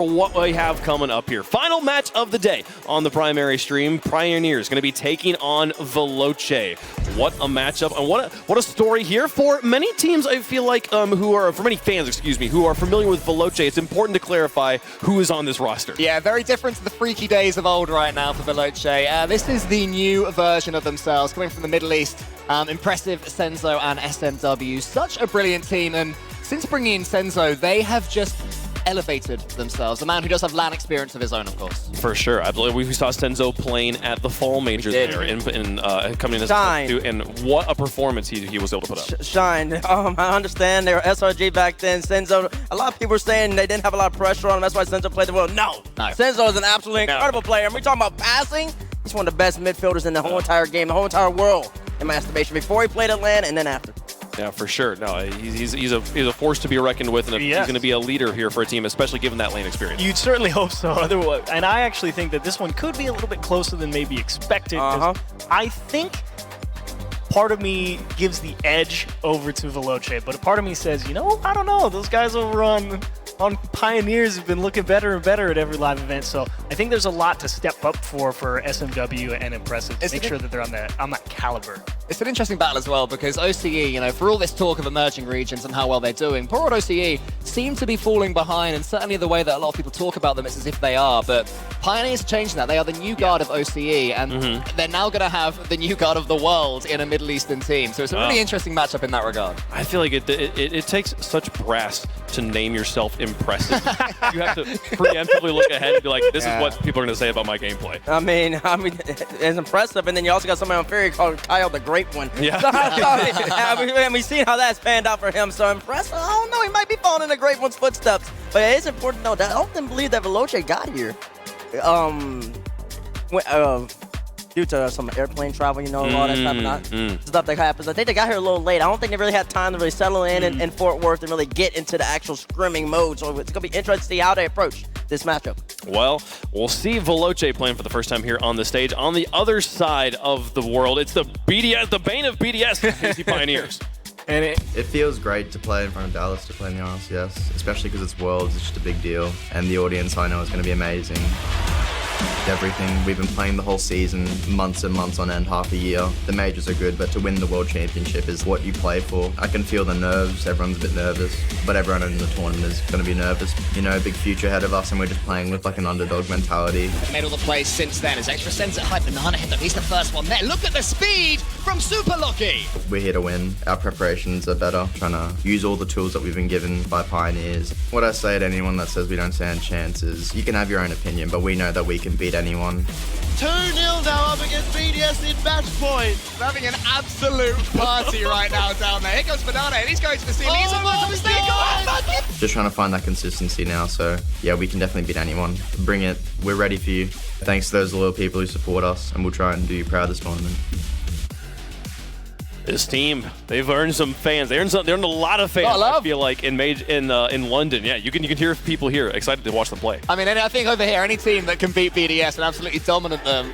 What we have coming up here. Final match of the day on the primary stream. Pioneers going to be taking on Veloce. What a matchup and what a story here for many teams. I feel like for many fans, excuse me, who are familiar with Veloce. It's important to clarify who is on this roster. Yeah, very different to the freaky days of old right now for Veloce. This is the new version of themselves coming from the Middle East. Impressive Senzo and SMW. Such a brilliant team, and since bringing in Senzo, they have just elevated themselves. A man who does have LAN experience of his own, of course. For sure. I believe we saw Senzo playing at the Fall Majors there coming in as Shine. and what a performance he was able to put up. Shine. I understand they were SRG back then. Senzo, a lot of people were saying they didn't have a lot of pressure on him. That's why Senzo played the well. No. Senzo is an absolutely incredible player. And we're talking about passing. He's one of the best midfielders in the whole entire game, the whole entire world, in my estimation, before he played at LAN and then after. Yeah, for sure. No, he's a force to be reckoned with, and he's going to be a leader here for a team, especially given that lane experience. You'd certainly hope so. Otherwise, and I actually think that this one could be a little bit closer than maybe expected. I think part of me gives the edge over to Veloce, but a part of me says, you know, I don't know. Those guys over on Pioneers have been looking better and better at every live event, so I think there's a lot to step up for SMW and Impressive to make sure that they're on that caliber. It's an interesting battle as well, because OCE, you know, for all this talk of emerging regions and how well they're doing, poor old OCE seem to be falling behind, and certainly the way that a lot of people talk about them, it's as if they are, but Pioneers are changing that. They are the new guard of OCE, and they're now going to have the new guard of the world in a Middle Eastern team, so it's a really interesting matchup in that regard. I feel like it takes such brass to name yourself Impressive. You have to preemptively look ahead and be like, this is what people are going to say about my gameplay. I mean, it's impressive, and then you also got somebody on Fury called Kyle the Great One. Yeah. And we've seen how that's panned out for him, so impressive. I don't know, he might be following in the Great One's footsteps, but it is important to know that I don't believe that Veloce got here. Due to some airplane travel, you know, all that type of stuff that happens. I think they got here a little late. I don't think they really had time to really settle in Fort Worth and really get into the actual scrimming mode. So it's going to be interesting to see how they approach this matchup. Well, we'll see Veloce playing for the first time here on the stage. On the other side of the world, it's the BDS, the bane of BDS, the Pioneers. And it feels great to play in front of Dallas, to play in the RLCS, especially because it's Worlds. It's just a big deal. And the audience, I know, is going to be amazing. Everything. We've been playing the whole season, months and months on end, half a year. The majors are good, but to win the World Championship is what you play for. I can feel the nerves. Everyone's a bit nervous, but everyone in the tournament is going to be nervous. You know, big future ahead of us, and we're just playing with like an underdog mentality. Made all the plays since then. His extra sense at high banana hit them. He's the first one there. Look at the speed from Super Lucky. We're here to win. Our preparations are better. Trying to use all the tools that we've been given by Pioneers. What I say to anyone that says we don't stand chances, you can have your own opinion, but we know that we can beat anyone. 2-0 now up against BDS in match point. They're having an absolute party right now down there. Here goes Banana, and he's going to the ceiling. He's almost a mistake. Just trying to find that consistency now, so yeah, we can definitely beat anyone. Bring it. We're ready for you. Thanks to those loyal people who support us, and we'll try and do you proud this tournament. This team, they've earned some fans. They earned a lot of fans. I feel like in London. Yeah, you can hear people here excited to watch them play. I mean, I think over here, any team that can beat BDS and absolutely dominate them.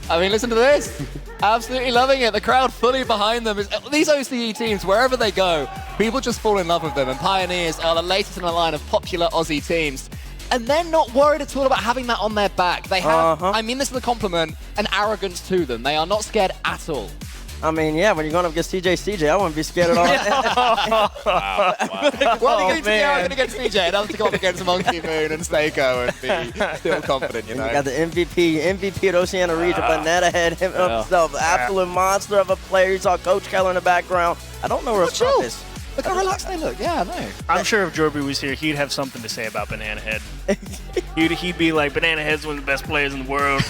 I mean, listen to this. Absolutely loving it. The crowd fully behind them. These OCE teams, wherever they go, people just fall in love with them. And Pioneers are the latest in a line of popular Aussie teams. And they're not worried at all about having that on their back. They have, I mean this is a compliment, an arrogance to them. They are not scared at all. I mean, yeah, when you're going up against CJ, I wouldn't be scared at all. Wow. Well, you're going to be arrogant against CJ, and have to go up against Monkey Moon and Seiko and be still confident, you know. You got the MVP at Oceania region, Banana Head himself, absolute monster of a player. You saw Coach Keller in the background. I don't know where his truck is. Look how relaxed they look. Yeah, I know. I'm sure if Jorby was here, he'd have something to say about Banana Head. He'd be like, Banana Head's one of the best players in the world.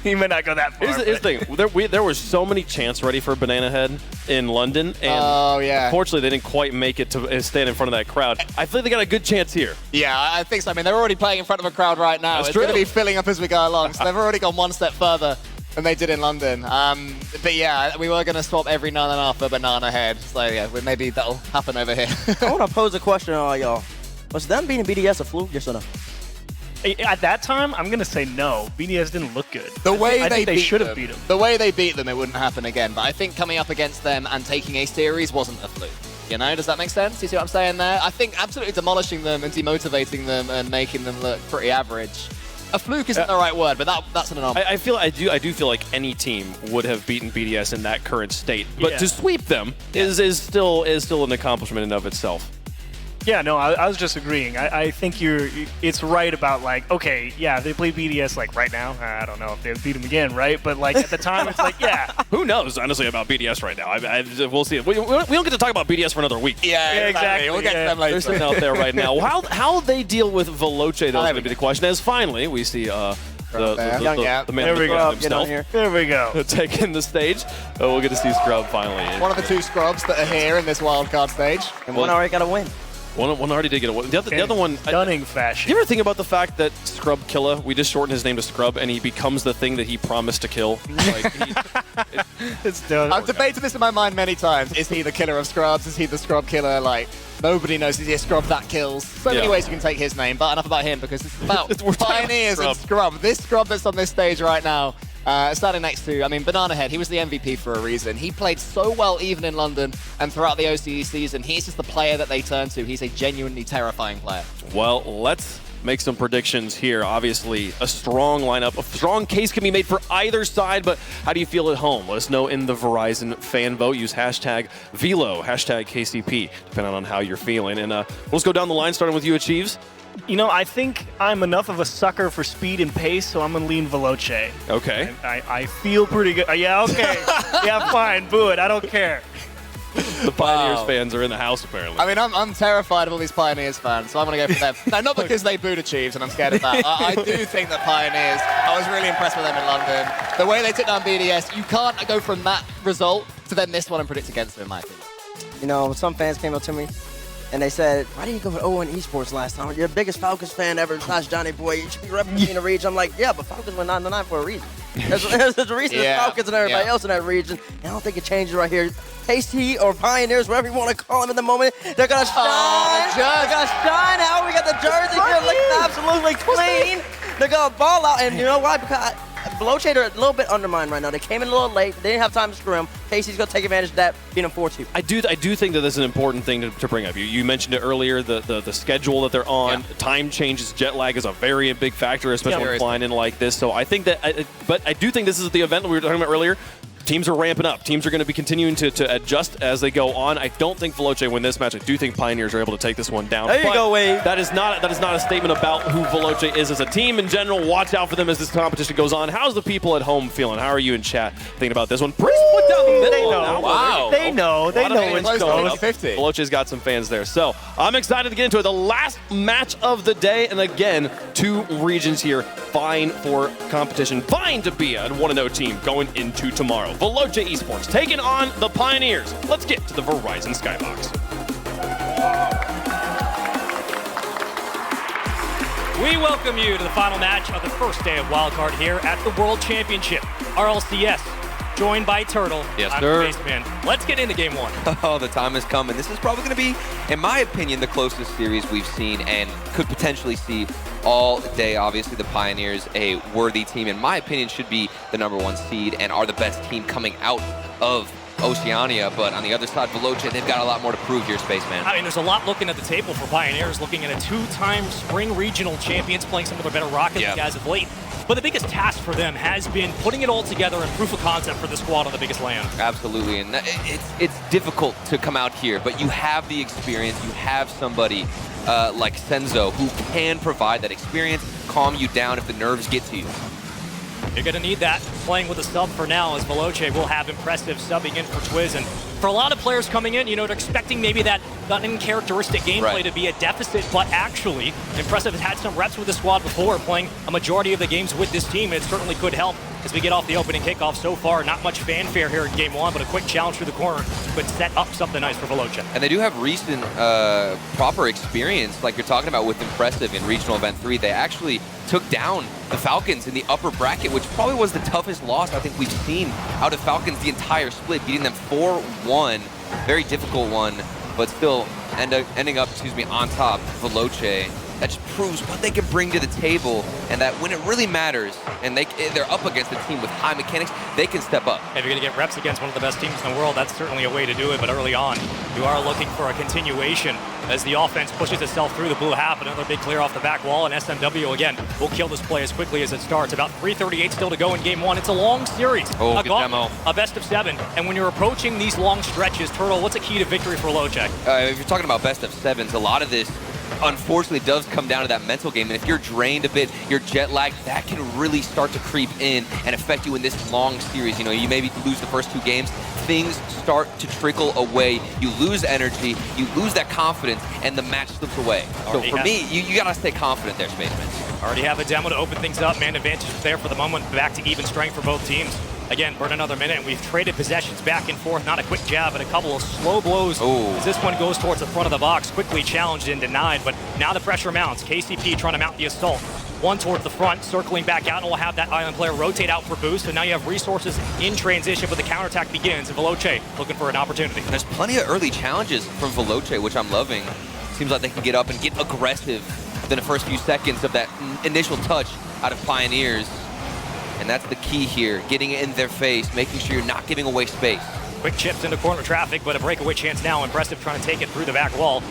He may not go that far. Here's the thing. There were so many chants ready for Banana Head in London, and unfortunately they didn't quite make it to stand in front of that crowd. I feel like they got a good chance here. Yeah, I think so. I mean, they're already playing in front of a crowd right now. That's it's going to be filling up as we go along, so they've already gone one step further than they did in London. But yeah, we were going to swap every now and then for Banana Head. So yeah, maybe that'll happen over here. I want to pose a question to all y'all. Was them beating BDS a fluke, yes or no? At that time, I'm going to say no. BDS didn't look good. I think they should have beat them. The way they beat them, it wouldn't happen again. But I think coming up against them and taking a series wasn't a fluke. You know, does that make sense? You see what I'm saying there? I think absolutely demolishing them and demotivating them and making them look pretty average. A fluke isn't the right word, but that's an anomaly. I do feel like any team would have beaten BDS in that current state, but to sweep them is still an accomplishment in and of itself. Yeah, no, I was just agreeing. I think it's right about like, okay, yeah, they play BDS like right now. I don't know if they beat them again, right? But like at the time, it's like, yeah. Who knows, honestly, about BDS right now? We'll see. We don't get to talk about BDS for another week. Yeah, exactly. We'll get to them later. They're sitting out there right now. How they deal with Veloce, though, is going to be the question. As finally, we see the man there we go. himself. There we go. Taking the stage. We'll get to see Scrub finally. One of the 2 Scrubs that are here in this wildcard stage. And one already got a win. One already did get a win. The other one... Stunning fashion. You ever think about the fact that Scrub Killa, we just shortened his name to Scrub, and he becomes the thing that he promised to kill? Like, it's done. I've debated this in my mind many times. Is he the killer of Scrubs? Is he the Scrub killer? Like, nobody knows. Is he a Scrub that kills? So many ways you can take his name, but enough about him because it's about Pioneers and Scrub. This Scrub that's on this stage right now, starting next to, Banana Head, he was the MVP for a reason. He played so well even in London and throughout the OCE season. He's just the player that they turn to. He's a genuinely terrifying player. Well, let's make some predictions here. Obviously, a strong lineup. A strong case can be made for either side, but how do you feel at home? Let us know in the Verizon fan vote. Use hashtag Velo, hashtag KCP, depending on how you're feeling. And let's go down the line, starting with you, Achieves. You know, I think I'm enough of a sucker for speed and pace, so I'm going to lean Veloce. Okay. I feel pretty good. Yeah, okay. Yeah, fine. Boo it. I don't care. The Pioneers fans are in the house, apparently. I'm terrified of all these Pioneers fans, so I'm going to go for them. No, not because they booed Achieves, and I'm scared of that. I do think that Pioneers, I was really impressed with them in London. The way they took down BDS, you can't go from that result to then this one and predict against them, in my opinion. You know, some fans came up to me, and they said, why didn't you go with O1 Esports last time? You're the biggest Falcons fan ever, slash Johnny Boy. You should be representing the region. I'm like, yeah, but Falcons went 9-9 for a reason. There's a reason there's Falcons and everybody else in that region. And I don't think it changes right here. Tasty or Pioneers, whatever you want to call them in the moment, they're going to shine. They're going to shine out. We got the jersey here looking absolutely clean. They're going to ball out. And you know why? Because Veloce are a little bit undermined right now. They came in a little late. They didn't have time to screw him. Casey's going to take advantage of that, beat him 4-2. I do think that this is an important thing to bring up. You mentioned it earlier, the schedule that they're on. Time changes, jet lag is a very big factor, especially when flying in like this. So I think that, but I do think this is the event that we were talking about earlier. Teams are ramping up. Teams are going to be continuing to adjust as they go on. I don't think Veloce win this match. I do think Pioneers are able to take this one down. There you go, Wade. That is not a statement about who Veloce is as a team in general. Watch out for them as this competition goes on. How's the people at home feeling? How are you in chat thinking about this one? Priest put down the middle. They know. Now. Wow. They know. They know it's close. Veloce's got some fans there. So I'm excited to get into it. The last match of the day. And again, 2 regions here vying for competition. Vying to be a 1-0 team going into tomorrow. Veloce Esports taking on the Pioneers. Let's get to the Verizon Skybox. We welcome you to the final match of the first day of wildcard here at the World Championship, RLCS. Joined by Turtle. Yes, I'm sir. Baseman. Let's get into game 1. Oh, the time is coming. This is probably going to be, in my opinion, the closest series we've seen and could potentially see all day. Obviously, the Pioneers, a worthy team, in my opinion, should be the #1 seed and are the best team coming out of Oceania. But on the other side, Veloce, they've got a lot more to prove here, Spaceman. There's a lot looking at the table for Pioneers, looking at a 2-time spring regional champions, playing some of their better Rocket League guys of late. But the biggest task for them has been putting it all together and proof of concept for the squad on the biggest land. Absolutely, and it's difficult to come out here, but you have the experience. You have somebody like Senzo who can provide that experience, calm you down if the nerves get to you. You're going to need that playing with a sub for now, as Veloce will have impressive subbing in for Twiz. And for a lot of players coming in, they're expecting maybe that uncharacteristic gameplay to be a deficit, but actually, Impressive has had some reps with the squad before, playing a majority of the games with this team. It certainly could help as we get off the opening kickoff. So far, not much fanfare here in game 1, but a quick challenge through the corner could set up something nice for Veloce. And they do have recent proper experience, like you're talking about with Impressive in Regional Event 3. They actually took down the Falcons in the upper bracket, which probably was the toughest loss I think we've seen out of Falcons the entire split, beating them 4-1. Very difficult one, but still ending up, on top, Veloce. That just proves what they can bring to the table, and that when it really matters, and they're up against a team with high mechanics, they can step up. If you're going to get reps against one of the best teams in the world, that's certainly a way to do it. But early on, you are looking for a continuation as the offense pushes itself through the blue half. Another big clear off the back wall, and SMW, again, will kill this play as quickly as it starts. About 3:38 still to go in game one. It's a long series. Oh, a good demo. A best of 7. And when you're approaching these long stretches, Turtle, what's a key to victory for Veloce? If you're talking about best of 7s, a lot of this unfortunately does come down to that mental game, and if you're drained a bit, you're jet lagged, that can really start to creep in and affect you in this long series. You know, you maybe lose the first 2 games, things start to trickle away, you lose energy, you lose that confidence, and the match slips away. So for me, you gotta stay confident there, Spaceman. Already have a demo to open things up. Man advantage there for the moment. Back to even strength for both teams. Again, burn another minute, and we've traded possessions back and forth. Not a quick jab, but a couple of slow blows as this one goes towards the front of the box. Quickly challenged and denied, but now the pressure mounts. KCP trying to mount the assault. One towards the front, circling back out, and we'll have that island player rotate out for boost. So now you have resources in transition, but the counterattack begins, and Veloce looking for an opportunity. And there's plenty of early challenges from Veloce, which I'm loving. Seems like they can get up and get aggressive within the first few seconds of that initial touch out of Pioneers. And that's the key here, getting it in their face, making sure you're not giving away space. Quick chips into corner traffic, but a breakaway chance now. Impressive trying to take it through the back wall.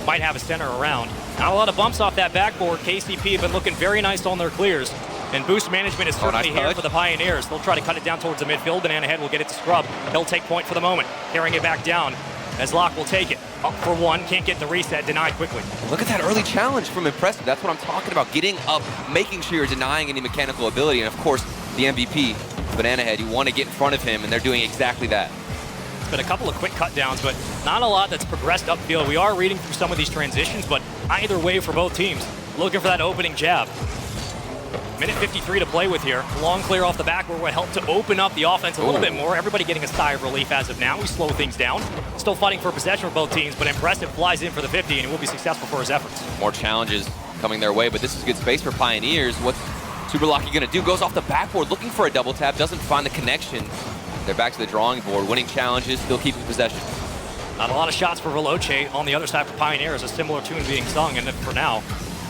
Might have a center around. Not a lot of bumps off that backboard. KCP have been looking very nice on their clears. And boost management is certainly here for the Pioneers. They'll try to cut it down towards the midfield. Banana Head will get it to Scrub. He'll take point for the moment, carrying it back down as Locke will take it. Up for one, can't get the reset, denied quickly. Look at that early challenge from Impressive. That's what I'm talking about, getting up, making sure you're denying any mechanical ability. And of course, the MVP, Banana Head, you want to get in front of him, and they're doing exactly that. It's been a couple of quick cut downs, but not a lot that's progressed upfield. We are reading through some of these transitions, but either way for both teams, looking for that opening jab. Minute 53 to play with here. Long clear off the back where will help to open up the offense a little bit more. Everybody getting a sigh of relief as of now. We slow things down. Still fighting for possession for both teams, but Impressive flies in for the 50, and he will be successful for his efforts. More challenges coming their way, but this is good space for Pioneers. What's Super Lucky gonna do? Goes off the backboard, looking for a double tap, doesn't find the connection. They're back to the drawing board, winning challenges, still keeping possession. Not a lot of shots for Veloce on the other side for Pioneers. A similar tune being sung, and for now,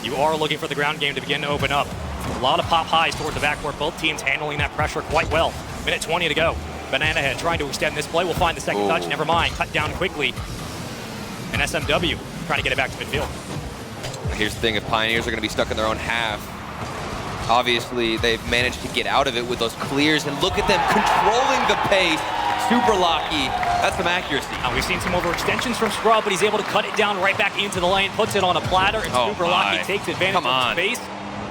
you are looking for the ground game to begin to open up. A lot of pop highs towards the backboard. Both teams handling that pressure quite well. Minute 20 to go. Banana Head trying to extend this play. We'll find the second touch. Never mind. Cut down quickly. And SMW trying to get it back to midfield. Here's the thing. If Pioneers are going to be stuck in their own half, obviously they've managed to get out of it with those clears. And look at them controlling the pace. Super Lucky. That's some accuracy. Now we've seen some overextensions from Scrub, but he's able to cut it down right back into the lane. Puts it on a platter, and Super Lucky takes advantage of space.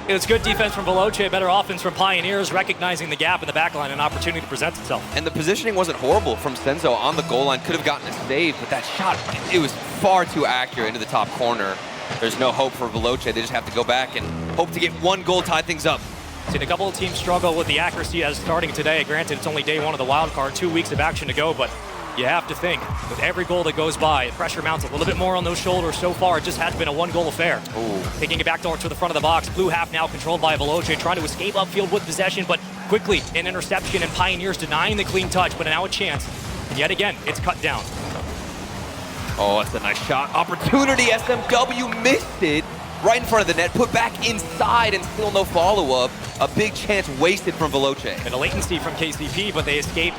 It's good defense from Veloce, better offense from Pioneers, recognizing the gap in the back line, an opportunity presents itself. And the positioning wasn't horrible from Senzo on the goal line. Could have gotten a save, but that shot, it was far too accurate into the top corner. There's no hope for Veloce. They just have to go back and hope to get one goal, tie things up. Seen a couple of teams struggle with the accuracy as starting today. Granted, it's only day 1 of the wild card, 2 weeks of action to go, but you have to think, with every goal that goes by, pressure mounts a little bit more on those shoulders. So far, it just has been a 1-goal affair. Taking it back to the front of the box. Blue half now controlled by Veloce, trying to escape upfield with possession, but quickly an interception, and Pioneers denying the clean touch, but now a chance. And yet again, it's cut down. Oh, that's a nice shot. Opportunity, SMW missed it. Right in front of the net, put back inside, and still no follow-up. A big chance wasted from Veloce. And a latency from KCP, but they escape.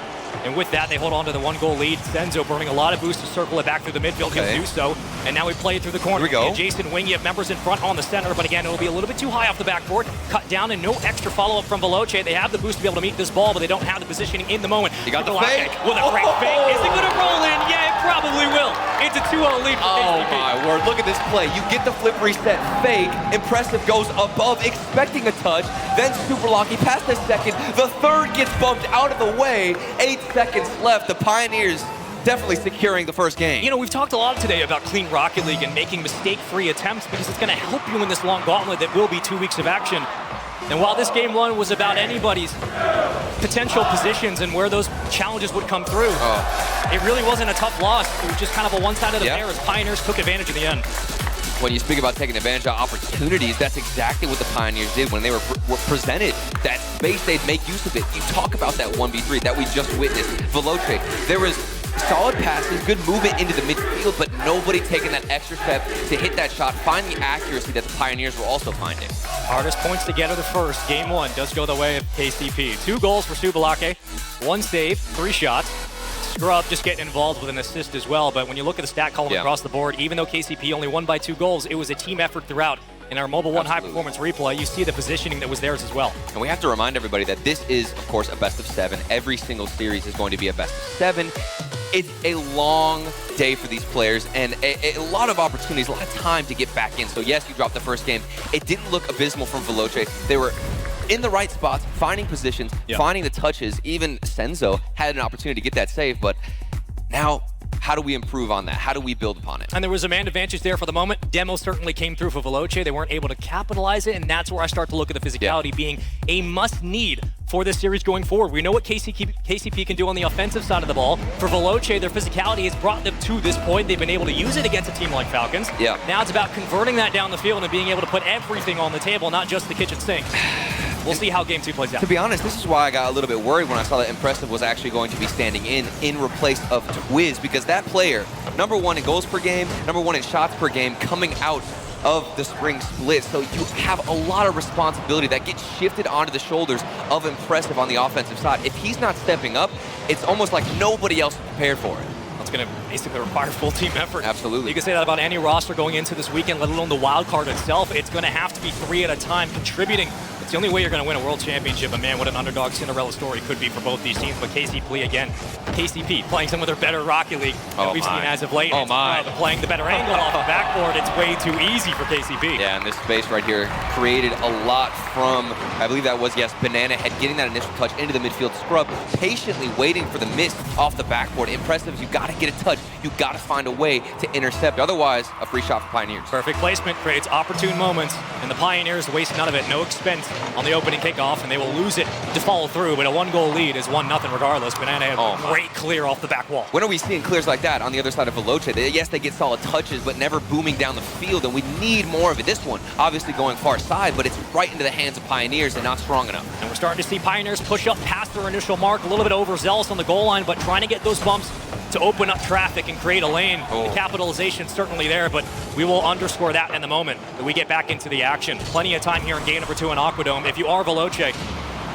And with that, they hold on to the 1-goal lead. Senzo burning a lot of boost to circle it back through the midfield. He'll do so. And now we play it through the corner. Here we go. Jason Wing, you have members in front on the center, but again, it'll be a little bit too high off the backboard. Cut down, and no extra follow-up from Veloce. They have the boost to be able to meet this ball, but they don't have the positioning in the moment. You got the fake. With a great fake. Is it going to roll in? Yeah, it probably will. It's a 2-0 lead for KCP. Oh my word, look at this play. You get the flip reset, fake. Impressive goes above, expecting a touch. Then Super Lucky past the second. The third gets bumped out of the way. 8 seconds left. The Pioneers definitely securing the first game. You know, we've talked a lot today about clean Rocket League and making mistake-free attempts because it's going to help you in this long gauntlet that will be 2 weeks of action. And while this game 1 was about anybody's potential positions and where those challenges would come through, it really wasn't a tough loss. It was just kind of a one-sided affair as Pioneers took advantage in the end. When you speak about taking advantage of opportunities, that's exactly what the Pioneers did when they were presented that space. They'd make use of it. You talk about that 1v3 that we just witnessed. Veloce, there was solid passes, good movement into the midfield, but nobody taking that extra step to hit that shot, find the accuracy that the Pioneers were also finding. Hardest points to get are the first. Game 1 does go the way of KCP. 2 goals for Subalake, 1 save, 3 shots. Scrub just getting involved with an assist as well, but when you look at the stat column across the board, even though KCP only won by 2 goals, it was a team effort throughout. In our Mobile 1 high-performance replay, you see the positioning that was theirs as well. And we have to remind everybody that this is, of course, a best of 7. Every single series is going to be a best of 7. It's a long day for these players and a lot of opportunities, a lot of time to get back in. So yes, you dropped the first game. It didn't look abysmal from Veloce. They were in the right spots, finding positions, finding the touches. Even Senzo had an opportunity to get that save, but now, how do we improve on that? How do we build upon it? And there was a man advantage there for the moment. Demo certainly came through for Veloce. They weren't able to capitalize it, and that's where I start to look at the physicality being a must-need for this series going forward. We know what KCP can do on the offensive side of the ball. For Veloce, their physicality has brought them to this point. They've been able to use it against a team like Falcons. Now it's about converting that down the field and being able to put everything on the table, not just the kitchen sink. We'll see how Game 2 plays out. To be honest, this is why I got a little bit worried when I saw that Impressive was actually going to be standing in replace of Twiz, because that player, #1 in goals per game, #1 in shots per game, coming out of the spring split. So you have a lot of responsibility that gets shifted onto the shoulders of Impressive on the offensive side. If he's not stepping up, it's almost like nobody else is prepared for it. It's going to basically require full team effort. Absolutely. You can say that about any roster going into this weekend, let alone the wild card itself. It's going to have to be 3 at a time contributing. It's the only way you're going to win a world championship. And man, what an underdog Cinderella story could be for both these teams. But KCP playing some of their better Rocket League that we've seen as of late. Playing the better angle off the backboard. It's way too easy for KCP. Yeah, and this space right here created a lot from, I believe that was, Banana Head getting that initial touch into the midfield. Scrub patiently waiting for the miss off the backboard. Impressive, you got to get a touch. You got to find a way to intercept. Otherwise, a free shot for Pioneers. Perfect placement creates opportune moments, and the Pioneers waste none of it. No expense on the opening kickoff, and they will lose it to follow through. But a 1-goal lead is 1-0 regardless. Banana had a great clear off the back wall. When are we seeing clears like that on the other side of Veloce? Yes, they get solid touches, but never booming down the field, and we need more of it. This one, obviously going far side, but it's right into the hands of Pioneers and not strong enough. And we're starting to see Pioneers push up past their initial mark, a little bit overzealous on the goal line, but trying to get those bumps to open up traffic and create a lane. The capitalization certainly there, but we will underscore that in the moment that we get back into the action. Plenty of time here in game #2 in Aquadome. If you are Veloce,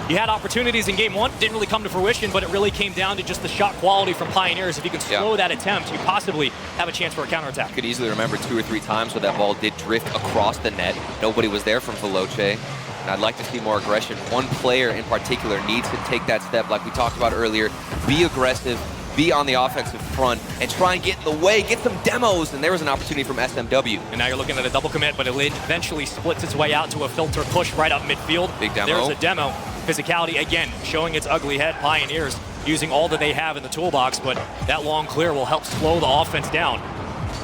you had opportunities in game 1, didn't really come to fruition, but it really came down to just the shot quality from Pioneers. If you can slow that attempt, you possibly have a chance for a counterattack. You could easily remember 2 or 3 times where that ball did drift across the net. Nobody was there from Veloce. And I'd like to see more aggression. One player in particular needs to take that step, like we talked about earlier. Be aggressive, be on the offensive front, and try and get in the way, get some demos. And there was an opportunity from SMW. And now you're looking at a double commit, but it eventually splits its way out to a filter push right up midfield. Big demo. There's a demo. Physicality, again, showing its ugly head. Pioneers using all that they have in the toolbox, but that long clear will help slow the offense down.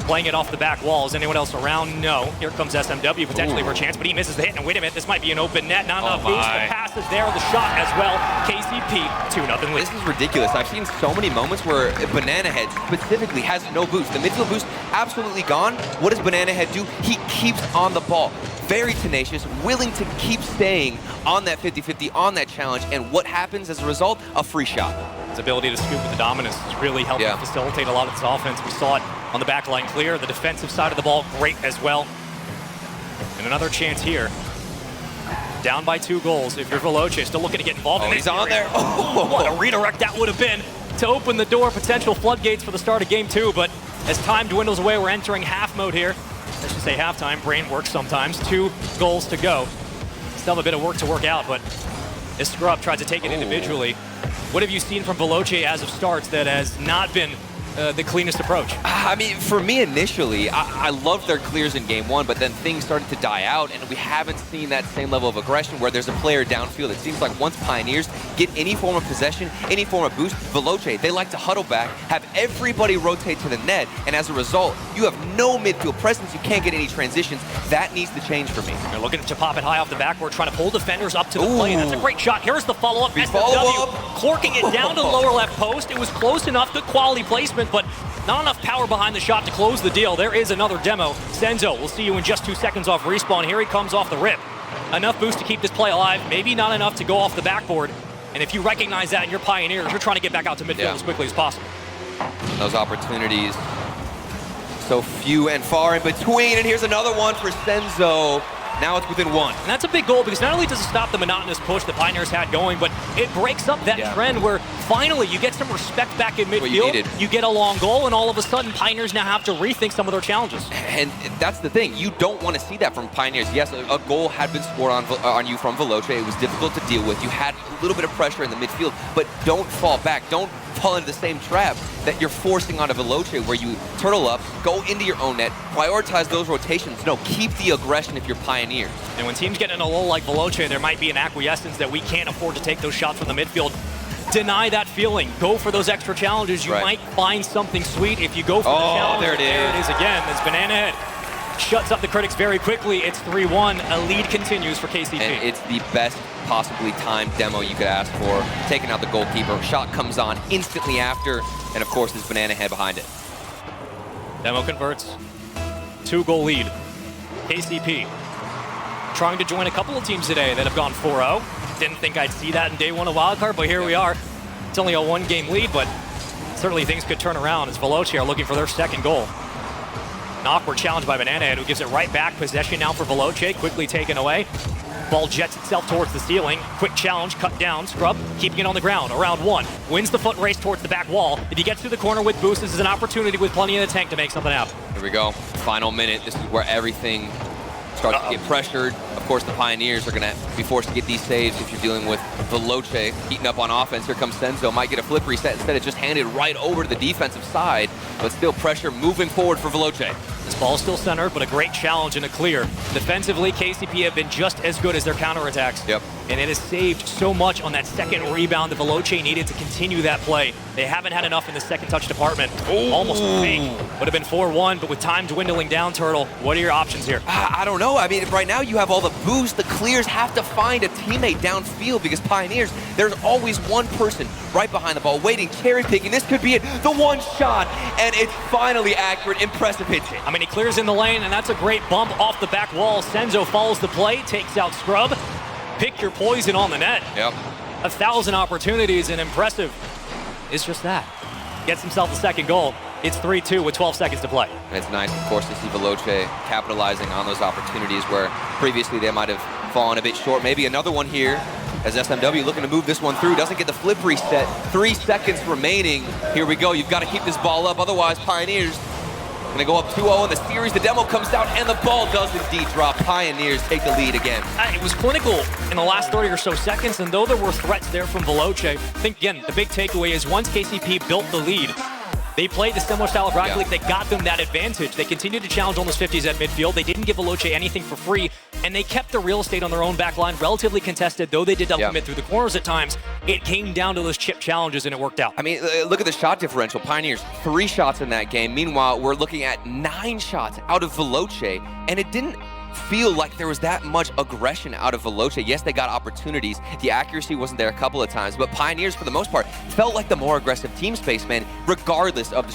Playing it off the back wall. Is anyone else around? No. Here comes SMW potentially for a chance, but he misses the hit. And wait a minute, this might be an open net. Not enough boost. The pass is there, the shot as well. KCP, 2-0 lead. This is ridiculous. I've seen so many moments where Banana Head specifically has no boost. The midfield boost absolutely gone. What does Banana Head do? He keeps on the ball. Very tenacious, willing to keep staying on that 50-50, on that challenge. And what happens as a result? A free shot. His ability to scoop with the dominance is really helping facilitate a lot of this offense. We saw it on the back line clear. The defensive side of the ball, great as well. And another chance here. Down by 2 goals. If you're Veloce, still looking to get involved in this. He's on there. What a redirect that would have been to open the door, potential floodgates for the start of game 2. But as time dwindles away, we're entering half mode here. I should say halftime. Brain works sometimes. 2 goals to go. Still have a bit of work to work out, but this Scrub tried to take it individually. What have you seen from Veloce as of starts that has not been the cleanest approach? I mean, for me initially, I loved their clears in game 1, but then things started to die out, and we haven't seen that same level of aggression where there's a player downfield. It seems like once Pioneers get any form of possession, any form of boost, Veloce, they like to huddle back, have everybody rotate to the net, and as a result, you have no midfield presence. You can't get any transitions. That needs to change for me. They're looking to pop it high off the backboard, trying to pull defenders up to the plane. That's a great shot. Here's the follow-up. SMW corking it down to the lower left post. It was close enough. Good quality placement, but not enough power behind the shot to close the deal. There is another demo. Senzo, we'll see you in just 2 seconds off respawn. Here he comes off the rip. Enough boost to keep this play alive. Maybe not enough to go off the backboard. And if you recognize that in your Pioneers, you're trying to get back out to midfield as quickly as possible. Those opportunities so few and far in between, and here's another one for Senzo. Now it's within one. And that's a big goal because not only does it stop the monotonous push the Pioneers had going, but it breaks up that trend where finally you get some respect back in midfield. You get a long goal, and all of a sudden Pioneers now have to rethink some of their challenges. And that's the thing. You don't want to see that from Pioneers. Yes, a goal had been scored on you from Veloce. It was difficult to deal with. You had a little bit of pressure in the midfield, but don't fall back. Don't fall into the same trap that you're forcing onto Veloce, where you turtle up, go into your own net, prioritize those rotations. No, keep the aggression if you're Pioneers. And when teams get in a lull like Veloce, there might be an acquiescence that we can't afford to take those shots from the midfield. Deny that feeling. Go for those extra challenges. You might find something sweet if you go for the challenge. There it is. There it is again. As Banana Head shuts up the critics very quickly. It's 3-1. A lead continues for KCP. And it's the best possibly timed demo you could ask for. Taking out the goalkeeper. Shot comes on instantly after. And of course, there's Banana Head behind it. Demo converts. 2-goal lead. KCP trying to join a couple of teams today that have gone 4-0. Didn't think I'd see that in day one of wildcard, but here we are. It's only a 1-game lead, but certainly things could turn around as Veloce are looking for their second goal. An awkward challenge by Banana Head, who gives it right back. Possession now for Veloce, quickly taken away. Ball jets itself towards the ceiling. Quick challenge, cut down. Scrub keeping it on the ground. Around one. Wins the foot race towards the back wall. If he gets through the corner with boost, this is an opportunity with plenty in the tank to make something happen. Here we go. Final minute. This is where everything starts to get pressured. Of course, the Pioneers are going to be forced to get these saves if you're dealing with Veloce heating up on offense. Here comes Senzo. Might get a flip reset. Instead, it just handed right over to the defensive side. But still pressure moving forward for Veloce. This ball is still centered, but a great challenge and a clear. Defensively, KCP have been just as good as their counterattacks. Yep. And it has saved so much on that second rebound that Veloce needed to continue that play. They haven't had enough in the second touch department. Almost a fake. Would have been 4-1, but with time dwindling down, Turtle, what are your options here? I don't know. I mean, right now you have all the boost. The clears have to find a teammate downfield because Pioneers, there's always one person right behind the ball waiting, cherry picking. This could be it. The one shot, and it's finally accurate. Impressive pitching. I mean, he clears in the lane, and that's a great bump off the back wall. Senzo follows the play, takes out Scrub. Pick your poison on the net. Yep. 1,000 opportunities, and impressive is just that. Gets himself the second goal. It's 3-2 with 12 seconds to play. And it's nice, of course, to see Veloce capitalizing on those opportunities where previously they might have fallen a bit short. Maybe another one here as SMW looking to move this one through. Doesn't get the flip reset. 3 seconds remaining. Here we go. You've got to keep this ball up. Otherwise, Pioneers going to go up 2-0 in the series. The demo comes down, and the ball does indeed drop. Pioneers take the lead again. It was clinical in the last 30 or so seconds, and though there were threats there from Veloce, I think, again, the big takeaway is once KCP built the lead, they played the similar style of Rocket League that got them that advantage. They continued to challenge on those 50s at midfield. They didn't give Veloce anything for free, and they kept the real estate on their own back line relatively contested, though they did double mid through the corners at times. It came down to those chip challenges, and it worked out. I mean, look at the shot differential. Pioneers, 3 shots in that game. Meanwhile, we're looking at 9 shots out of Veloce, and it didn't feel like there was that much aggression out of Veloce. Yes, they got opportunities. The accuracy wasn't there a couple of times, but Pioneers, for the most part, felt like the more aggressive team space, man, regardless of the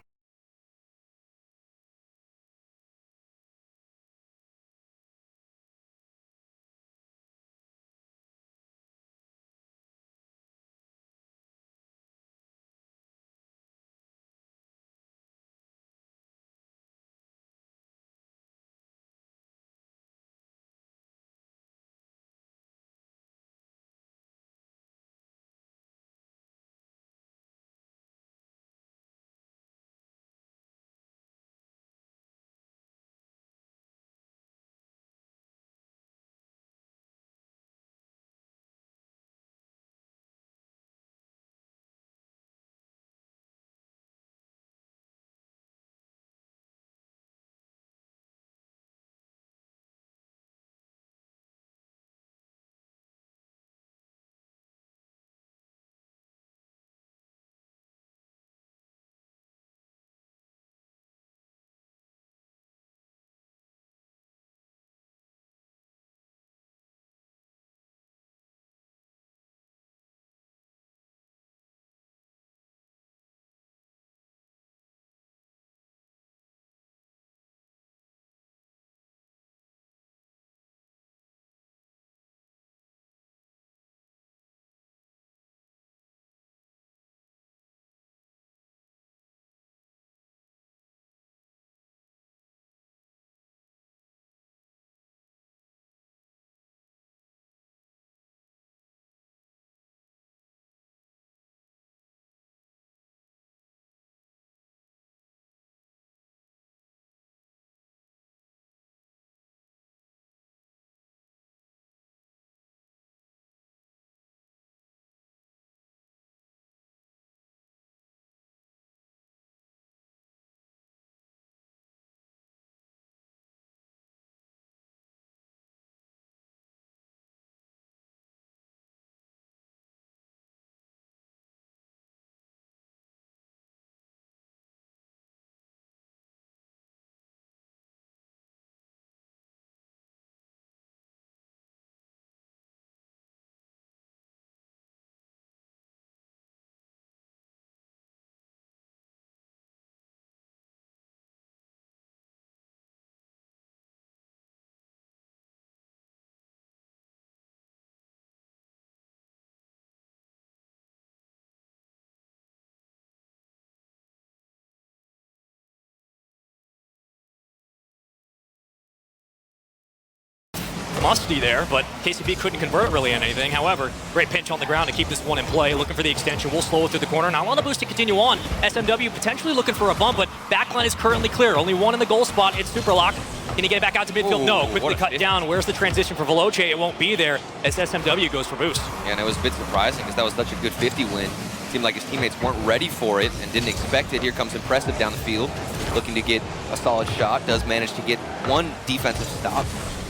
musty there, but KCP couldn't convert really on anything. However, great pinch on the ground to keep this one in play. Looking for the extension. We'll slow it through the corner. Now on the boost to continue on. SMW potentially looking for a bump, but backline is currently clear. Only one in the goal spot. It's Superlock. Can he get it back out to midfield? No. Quickly cut down. Where's the transition for Veloce? It won't be there as SMW goes for boost. Yeah, and it was a bit surprising because that was such a good 50 win. Seemed like his teammates weren't ready for it and didn't expect it. Here comes Impressive down the field, looking to get a solid shot. Does manage to get one defensive stop.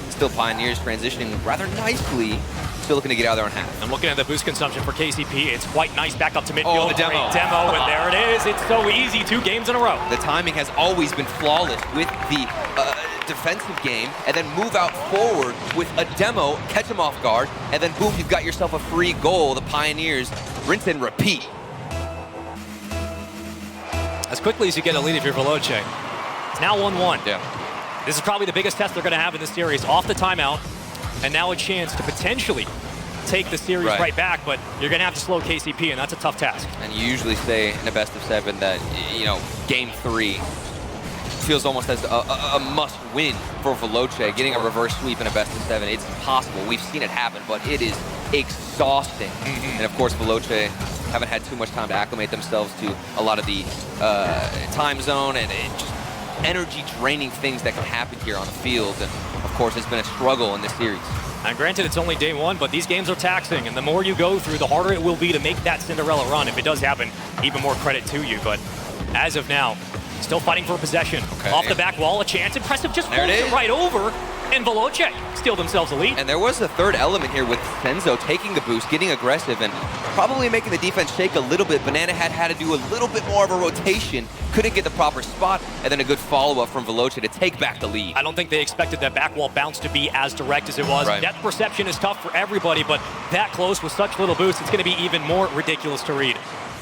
Still Pioneers transitioning rather nicely. Still looking to get out of there on half. I'm looking at the boost consumption for KCP. It's quite nice back up to midfield. Oh, the demo. Great demo, and there it is. It's so easy. 2 games in a row. The timing has always been flawless with the defensive game, and then move out forward with a demo, catch him off guard, and then boom, you've got yourself a free goal. The Pioneers rinse and repeat. As quickly as you get a lead if you're Veloce. It's now 1-1. Yeah. This is probably the biggest test they're going to have in this series. Off the timeout, and now a chance to potentially take the series right back, but you're going to have to slow KCP, and that's a tough task. And you usually say in a best of 7 that, you know, game 3 feels almost as a must win for Veloce. Getting a reverse sweep in a best of 7, it's possible. We've seen it happen, but it is exhausting. And of course, Veloce haven't had too much time to acclimate themselves to a lot of the time zone and just energy draining things that can happen here on the field. And of course, it's been a struggle in this series. And granted, it's only day 1, but these games are taxing, and the more you go through, the harder it will be to make that Cinderella run. If it does happen, even more credit to you. But as of now, still fighting for possession. Okay. Off the back wall, a chance. Impressive just pulls it right over, and Veloce steal themselves a lead. And there was a third element here with Senzo taking the boost, getting aggressive, and probably making the defense shake a little bit. Banana had to do a little bit more of a rotation, couldn't get the proper spot, and then a good follow-up from Veloce to take back the lead. I don't think they expected that back wall bounce to be as direct as it was. Depth perception is tough for everybody, but that close with such little boost, it's going to be even more ridiculous to read.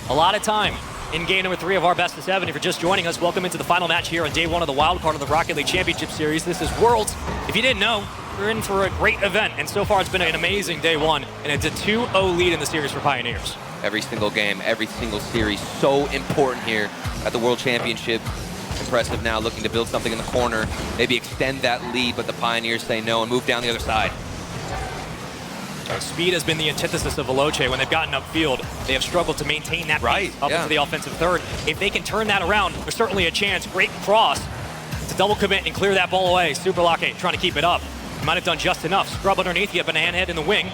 A lot of time in game number 3 of our best of 7. If you're just joining us, welcome into the final match here on day 1 of the wild card of the Rocket League Championship Series. This is Worlds. If you didn't know, we're in for a great event, and so far it's been an amazing day 1, and it's a 2-0 lead in the series for Pioneers. Every single game, every single series, so important here at the World Championship. Impressive now, looking to build something in the corner, maybe extend that lead, but the Pioneers say no and move down the other side. Speed has been the antithesis of Veloce. When they've gotten upfield, they have struggled to maintain that pace up into the offensive third. If they can turn that around, there's certainly a chance. Great cross to double commit and clear that ball away. Superlock trying to keep it up. Might have done just enough. Scrub underneath, you have Banana Head in the wing.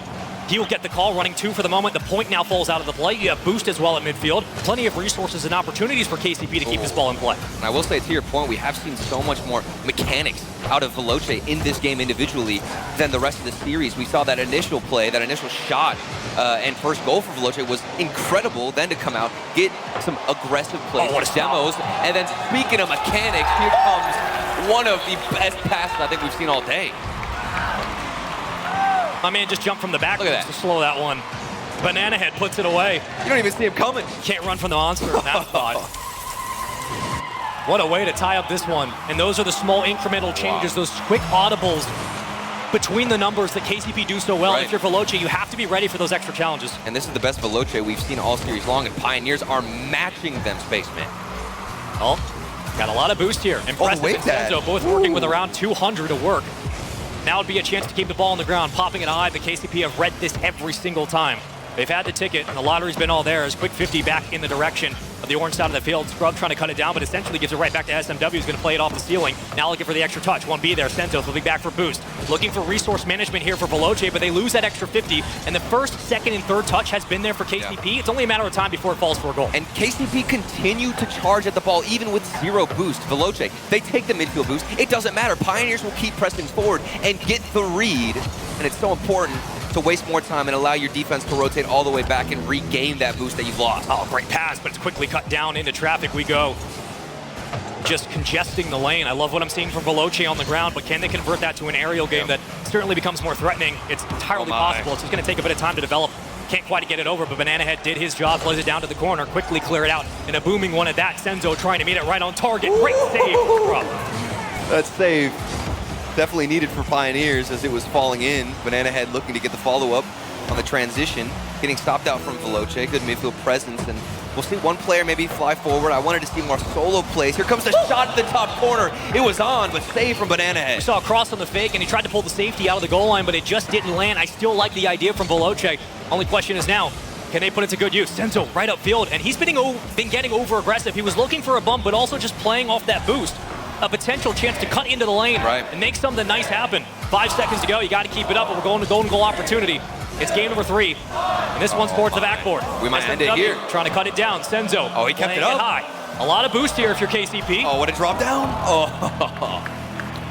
He will get the call, running 2 for the moment. The point now falls out of the play. You have Boost as well at midfield. Plenty of resources and opportunities for KCP to keep this ball in play. And I will say, to your point, we have seen so much more mechanics out of Veloce in this game individually than the rest of the series. We saw that initial play, that initial shot, and first goal for Veloce was incredible. Then to come out, get some aggressive plays, demos, and then speaking of mechanics, here comes one of the best passes I think we've seen all day. My man just jumped from the back to slow that one. Banana Head puts it away. You don't even see him coming. Can't run from the monster in that spot. What a way to tie up this one. And those are the small incremental changes, those quick audibles between the numbers that KCP do so well. If you're Veloce, you have to be ready for those extra challenges. And this is the best Veloce we've seen all series long, and Pioneers are matching them, Spaceman. Oh, got a lot of boost here. Impressive and Senzo both working with around 200 to work. Now would be a chance to keep the ball on the ground, popping it high. The KCP have read this every single time. They've had the ticket, and the lottery's been all theirs. Quick 50 back in the direction of the orange side of the field. Scrub trying to cut it down, but essentially gives it right back to SMW, who's going to play it off the ceiling. Now looking for the extra touch. 1B there. Senzo will be back for boost. Looking for resource management here for Veloce, but they lose that extra 50. And the first, second, and third touch has been there for KCP. It's only a matter of time before it falls for a goal. And KCP continue to charge at the ball, even with 0 boost. Veloce, they take the midfield boost. It doesn't matter. Pioneers will keep pressing forward and get the read. And it's so important to waste more time and allow your defense to rotate all the way back and regain that boost that you've lost. Oh, great pass, but it's quickly cut down into traffic we go. Just congesting the lane. I love what I'm seeing from Veloce on the ground, but can they convert that to an aerial game that certainly becomes more threatening? It's entirely possible. It's just going to take a bit of time to develop. Can't quite get it over, but Banana Head did his job, plays it down to the corner, quickly clear it out, and a booming one at that. Senzo trying to meet it right on target. Great save. That save definitely needed for Pioneers as it was falling in. Banana Head looking to get the follow-up on the transition, getting stopped out from Veloce. Good midfield presence, and We'll see one player maybe fly forward. I wanted to see more solo plays. Here comes the shot at the top corner. It was on, but saved from Banana Head. We saw a cross on the fake, and he tried to pull the safety out of the goal line, but it just didn't land. I still like the idea from Veloce. Only question is now, can they put it to good use? Senzo right upfield, and he's been getting over-aggressive. He was looking for a bump, but also just playing off that boost. A potential chance to cut into the lane and make something nice happen. 5 seconds to go. You got to keep it up, but we're going to golden goal opportunity. It's game number 3, and this one's towards the backboard. We might end it here. Trying to cut it down. Senzo. Oh, he kept it up. High. A lot of boost here if you're KCP. Oh, what a drop down. Oh,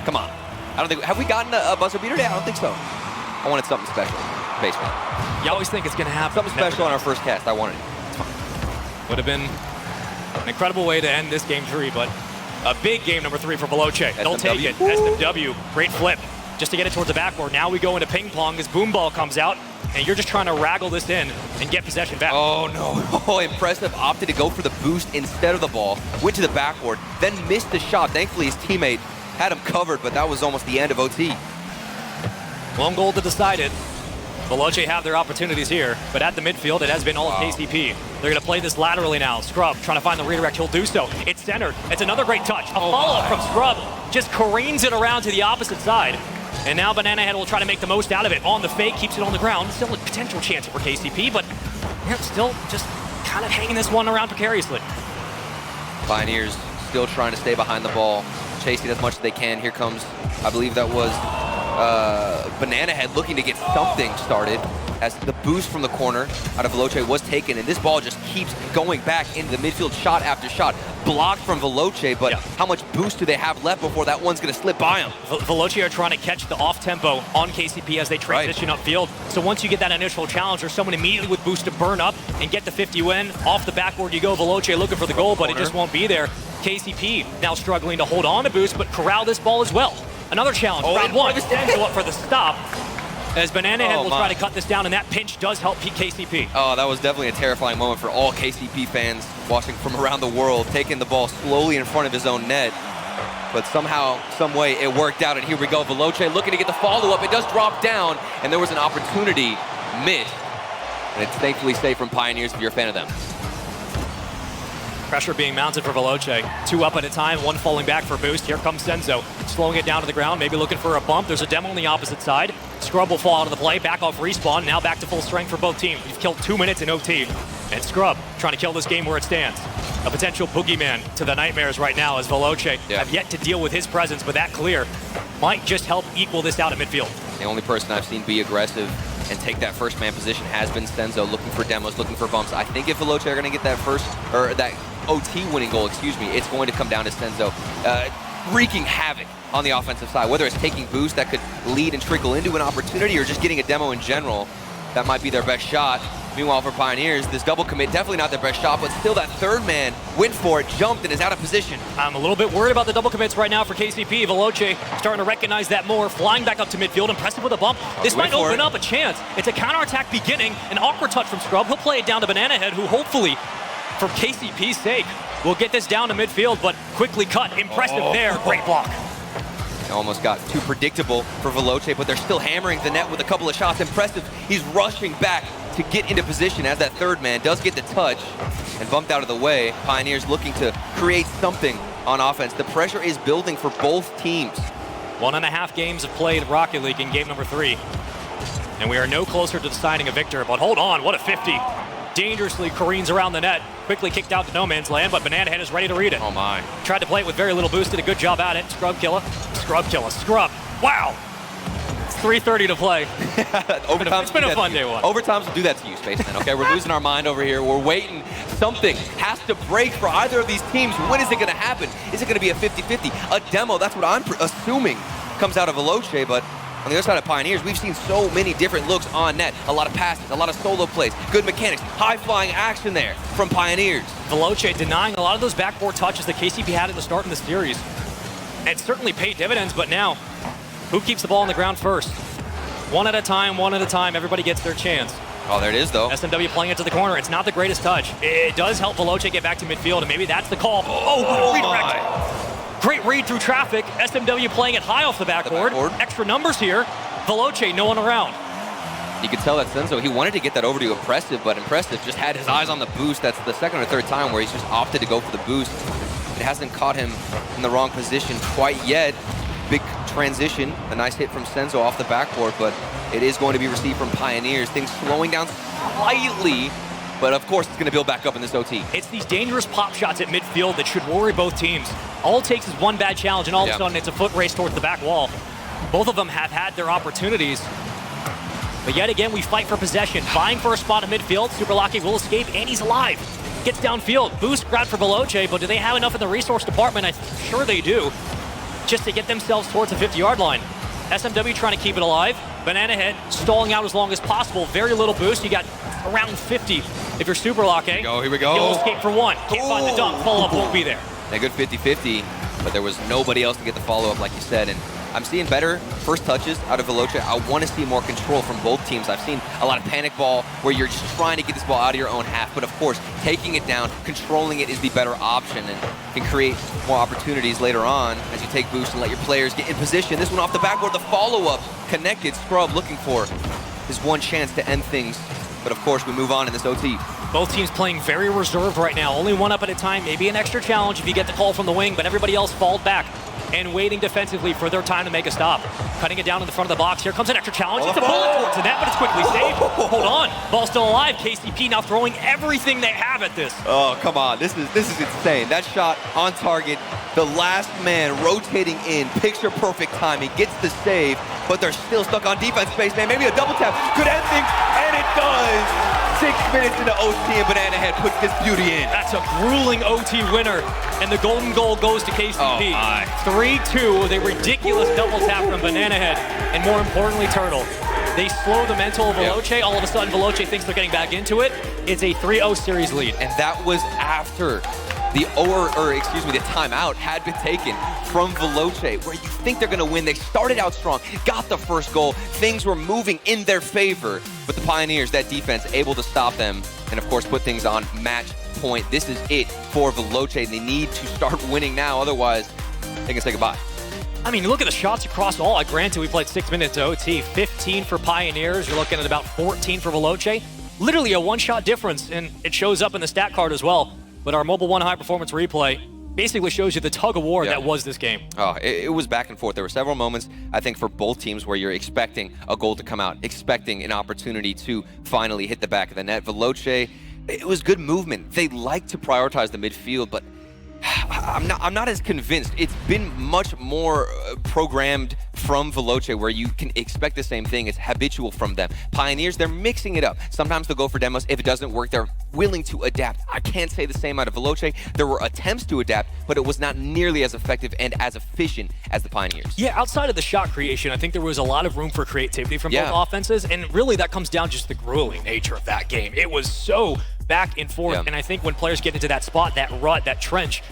come on. I don't think, have we gotten a buzzer beater today? I don't think so. I wanted something special. Baseball. You always think it's going to happen. Something special on our first cast. I wanted it. It's fine. Would have been an incredible way to end this game 3, but a big game number 3 for Veloce. They'll take it. SMW, great flip. Just to get it towards the backboard. Now we go into ping pong as boom ball comes out, and you're just trying to raggle this in and get possession back. Oh, no. Oh, impressive. Opted to go for the boost instead of the ball. Went to the backboard, then missed the shot. Thankfully, his teammate had him covered, but that was almost the end of OT. One goal to decide it. Veloce have their opportunities here, but at the midfield, it has been all of KCP. They're going to play this laterally now. Scrub trying to find the redirect. He'll do so. It's centered. It's another great touch. A follow-up from Scrub. Just careens it around to the opposite side. And now Banana Head will try to make the most out of it. On the fake, keeps it on the ground. Still a potential chance for KCP, but still just kind of hanging this one around precariously. Pioneers still trying to stay behind the ball, chasing as much as they can. Here comes, I believe that was Banana Head looking to get something started as the boost from the corner out of Veloce was taken, and this ball just keeps going back into the midfield, shot after shot. Blocked from Veloce, but how much boost do they have left before that one's going to slip by him? Veloce are trying to catch the off-tempo on KCP as they transition upfield. So once you get that initial challenge, there's someone immediately with boost to burn up and get the 50 win. Off the backboard you go. Veloce looking for the goal, but it just won't be there. KCP now struggling to hold on to boost, but corral this ball as well. Another challenge. Round 1. Senzo up for the stop. As Banana Head will try to cut this down, and that pinch does help KCP. Oh, that was definitely a terrifying moment for all KCP fans watching from around the world, taking the ball slowly in front of his own net. But somehow, some way, it worked out, and here we go. Veloce looking to get the follow-up. It does drop down, and there was an opportunity missed. And it's thankfully safe from Pioneers if you're a fan of them. Pressure being mounted for Veloce. 2 up at a time, 1 falling back for boost. Here comes Senzo, slowing it down to the ground, maybe looking for a bump. There's a demo on the opposite side. Scrub will fall out of the play, back off respawn, now back to full strength for both teams. We've killed 2 minutes in OT. And Scrub trying to kill this game where it stands. A potential boogeyman to the Nightmares right now as Veloce have yet to deal with his presence, but that clear might just help equal this out at midfield. The only person I've seen be aggressive and take that first man position has been Senzo, looking for demos, looking for bumps. I think if Veloce are going to get that that OT winning goal, it's going to come down to Senzo wreaking havoc on the offensive side, whether it's taking boost that could lead and trickle into an opportunity or just getting a demo in general. That might be their best shot. Meanwhile, for Pioneers, this double commit, definitely not their best shot, but still that third man went for it, jumped, and is out of position. I'm a little bit worried about the double commits right now for KCP. Veloce starting to recognize that more, flying back up to midfield, impressive with a bump. This might open up a chance. It's a counterattack beginning, an awkward touch from Scrub. He'll play it down to Banana Head, who hopefully, for KCP's sake, will get this down to midfield, but quickly cut. Impressive there, great block. Almost got too predictable for Veloce, but they're still hammering the net with a couple of shots. Impressive. He's rushing back to get into position as that third man does get the touch and bumped out of the way. Pioneers looking to create something on offense. The pressure is building for both teams. 1.5 games have played Rocket League in game number 3. And we are no closer to deciding a victor, but hold on, what a 50. Dangerously careens around the net, quickly kicked out to no man's land, but Banana Head is ready to read it. Oh my. Tried to play it with very little boost, did a good job at it. Scrub killer, scrub killer, scrub. Wow. It's 3:30 to play. It's been a fun day one. Overtimes will do that to you, Spaceman, okay? We're losing our mind over here. We're waiting. Something has to break for either of these teams. When is it gonna happen? Is it gonna be a 50-50? A demo, that's what I'm assuming comes out of Veloce, but on the other side of Pioneers, we've seen so many different looks on net. A lot of passes, a lot of solo plays, good mechanics, high-flying action there from Pioneers. Veloce denying a lot of those backboard touches that KCP had at the start in the series. And certainly paid dividends, but now, who keeps the ball on the ground first? One at a time, everybody gets their chance. Oh, there it is, though. SMW playing it to the corner. It's not the greatest touch. It does help Veloce get back to midfield, and maybe that's the call. Oh, redirect. Great read through traffic. SMW playing it high off the backboard. Extra numbers here. Veloce, no one around. You could tell that Senzo, he wanted to get that over to Impressive, but Impressive just had his eyes on the boost. That's the second or third time where he's just opted to go for the boost. It hasn't caught him in the wrong position quite yet. Big transition, a nice hit from Senzo off the backboard, but it is going to be received from Pioneers. Things slowing down slightly, but of course it's going to build back up in this OT. It's these dangerous pop shots at midfield that should worry both teams. All it takes is one bad challenge, and all of a sudden it's a foot race towards the back wall. Both of them have had their opportunities. But yet again, we fight for possession. Vying for a spot in midfield. Superlocke will escape, and he's alive. Gets downfield. Boost grabbed for Veloce, but do they have enough in the resource department? I'm sure they do. Just to get themselves towards the 50-yard line. SMW trying to keep it alive. Banana Head stalling out as long as possible. Very little boost. You got around 50 if you're Superlocke. Here we go. You'll escape for one. Can't find the dunk. Follow-up won't be there. A good 50-50, but there was nobody else to get the follow-up, like you said. And I'm seeing better first touches out of Veloce. I want to see more control from both teams. I've seen a lot of panic ball where you're just trying to get this ball out of your own half. But of course, taking it down, controlling it is the better option and can create more opportunities later on as you take boost and let your players get in position. This one off the backboard, the follow-up connected. Scrub looking for his one chance to end things. But of course, we move on in this OT. Both teams playing very reserved right now. Only one up at a time, maybe an extra challenge if you get the call from the wing, but everybody else falled back and waiting defensively for their time to make a stop. Cutting it down in the front of the box. Here comes an extra challenge. It's a bullet towards the net, but it's quickly saved. Hold on. Ball still alive. KCP now throwing everything they have at this. Oh, come on. This is insane. That shot on target. The last man rotating in. Picture perfect timing. Gets the save, but they're still stuck on defense space, man. Maybe a double tap could end things, and it does. 6 minutes into OT, and Banana Head puts this beauty in. That's a grueling OT winner, and the golden goal goes to KCP. 3-2, the ridiculous double tap from Banana Head, and more importantly, Turtle. They slow the mental of Veloce. All of a sudden, Veloce thinks they're getting back into it. It's a 3-0 series lead. And that was after the timeout had been taken from Veloce, where you think they're going to win. They started out strong, got the first goal. Things were moving in their favor, but the Pioneers, that defense, able to stop them and, of course, put things on match point. This is it for Veloce. They need to start winning now, otherwise they can say goodbye. I mean, look at the shots across all. Granted, we played 6 minutes to OT. 15 for Pioneers. You're looking at about 14 for Veloce. Literally a one-shot difference, and it shows up in the stat card as well. But our Mobile One high-performance replay basically shows you the tug-of-war that was this game. Oh, it was back and forth. There were several moments, I think, for both teams where you're expecting a goal to come out, expecting an opportunity to finally hit the back of the net. Veloce, it was good movement. They like to prioritize the midfield, but I'm not as convinced. It's been much more programmed from Veloce, where you can expect the same thing. It's habitual from them. Pioneers, they're mixing it up. Sometimes they'll go for demos. If it doesn't work, they're willing to adapt. I can't say the same out of Veloce. There were attempts to adapt, but it was not nearly as effective and as efficient as the Pioneers. Yeah, outside of the shot creation, I think there was a lot of room for creativity from both offenses, and really that comes down to just the grueling nature of that game. It was so back and forth, and I think when players get into that spot, that rut, that trench,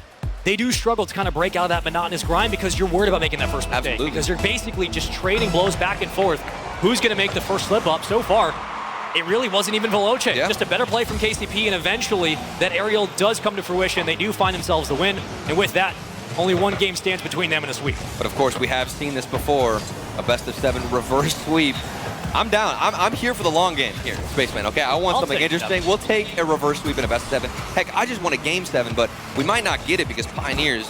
they do struggle to kind of break out of that monotonous grind because you're worried about making that first mistake. Because you're basically just trading blows back and forth. Who's going to make the first slip up? So far, it really wasn't even Veloce. Just a better play from KCP, and eventually that aerial does come to fruition. They do find themselves the win, and with that, only one game stands between them and a sweep. But of course, we have seen this before, a best-of-7 reverse sweep. I'm down. I'm here for the long game here, Spaceman, okay? I want something interesting. We'll take a reverse sweep in a best-of-7. Heck, I just want a game 7, but we might not get it because Pioneers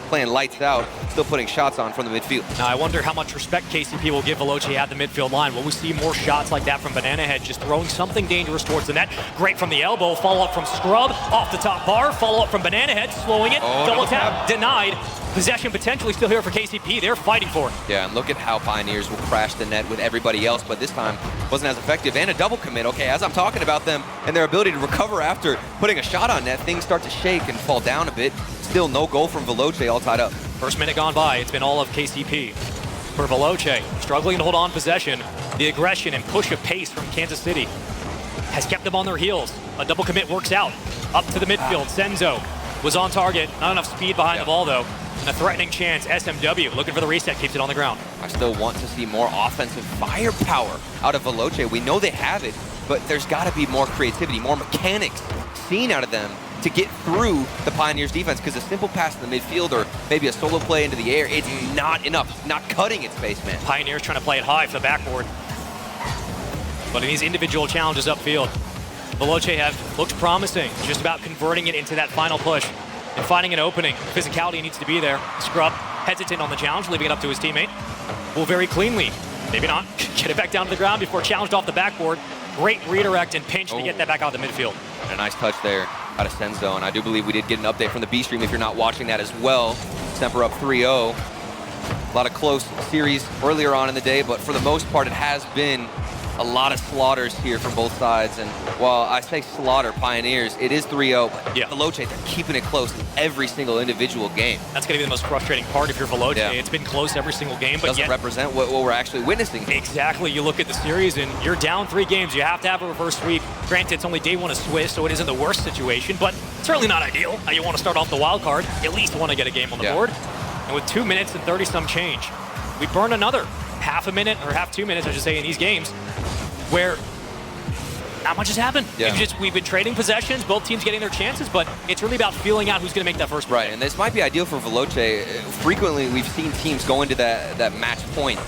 playing lights out, still putting shots on from the midfield. Now, I wonder how much respect KCP will give Veloce at the midfield line. Will we see more shots like that from Banana Head, just throwing something dangerous towards the net? Great from the elbow. Follow-up from Scrub, off the top bar. Follow-up from Banana Head, slowing it. Double tap, denied. Possession potentially still here for KCP. They're fighting for it. Yeah, and look at how Pioneers will crash the net with everybody else, but this time wasn't as effective. And a double commit, okay, as I'm talking about them and their ability to recover after putting a shot on net, things start to shake and fall down a bit. Still no goal from Veloce, all tied up. First minute gone by, it's been all of KCP. For Veloce, struggling to hold on possession, the aggression and push of pace from Kansas City has kept them on their heels. A double commit works out. Up to the midfield, Senzo was on target. Not enough speed behind the ball, though. And a threatening chance, SMW looking for the reset, keeps it on the ground. I still want to see more offensive firepower out of Veloce. We know they have it, but there's got to be more creativity, more mechanics seen out of them to get through the Pioneers defense, because a simple pass in the midfield or maybe a solo play into the air, it's not enough, not cutting it, Spaceman. Pioneers trying to play it high for the backboard. But in these individual challenges upfield, Veloce have looked promising, just about converting it into that final push and finding an opening. Physicality needs to be there. Scrub hesitant on the challenge, leaving it up to his teammate. Will very cleanly, maybe not, get it back down to the ground before challenged off the backboard. Great redirect and pinch to get that back out of the midfield. And a nice touch there out of Senzo, and I do believe we did get an update from the B stream if you're not watching that as well. Semper up 3-0. A lot of close series earlier on in the day, but for the most part, it has been a lot of slaughters here from both sides. And while I say slaughter Pioneers, it is 3-0, but Veloce, they're keeping it close in every single individual game. That's going to be the most frustrating part if you're Veloce. Yeah. It's been close every single game, but doesn't represent what we're actually witnessing. Exactly. You look at the series and you're down 3 games. You have to have a reverse sweep. Granted, it's only day 1 of Swiss, so it isn't the worst situation, but certainly not ideal. You want to start off the wild card, at least want to get a game on the board. And with 2 minutes and 30-some change, we burn another half a minute, or 2 minutes, I should say, in these games, where not much has happened. We've been trading possessions, both teams getting their chances, but it's really about feeling out who's going to make that first play. Right, and this might be ideal for Veloce. Frequently, we've seen teams go into that match point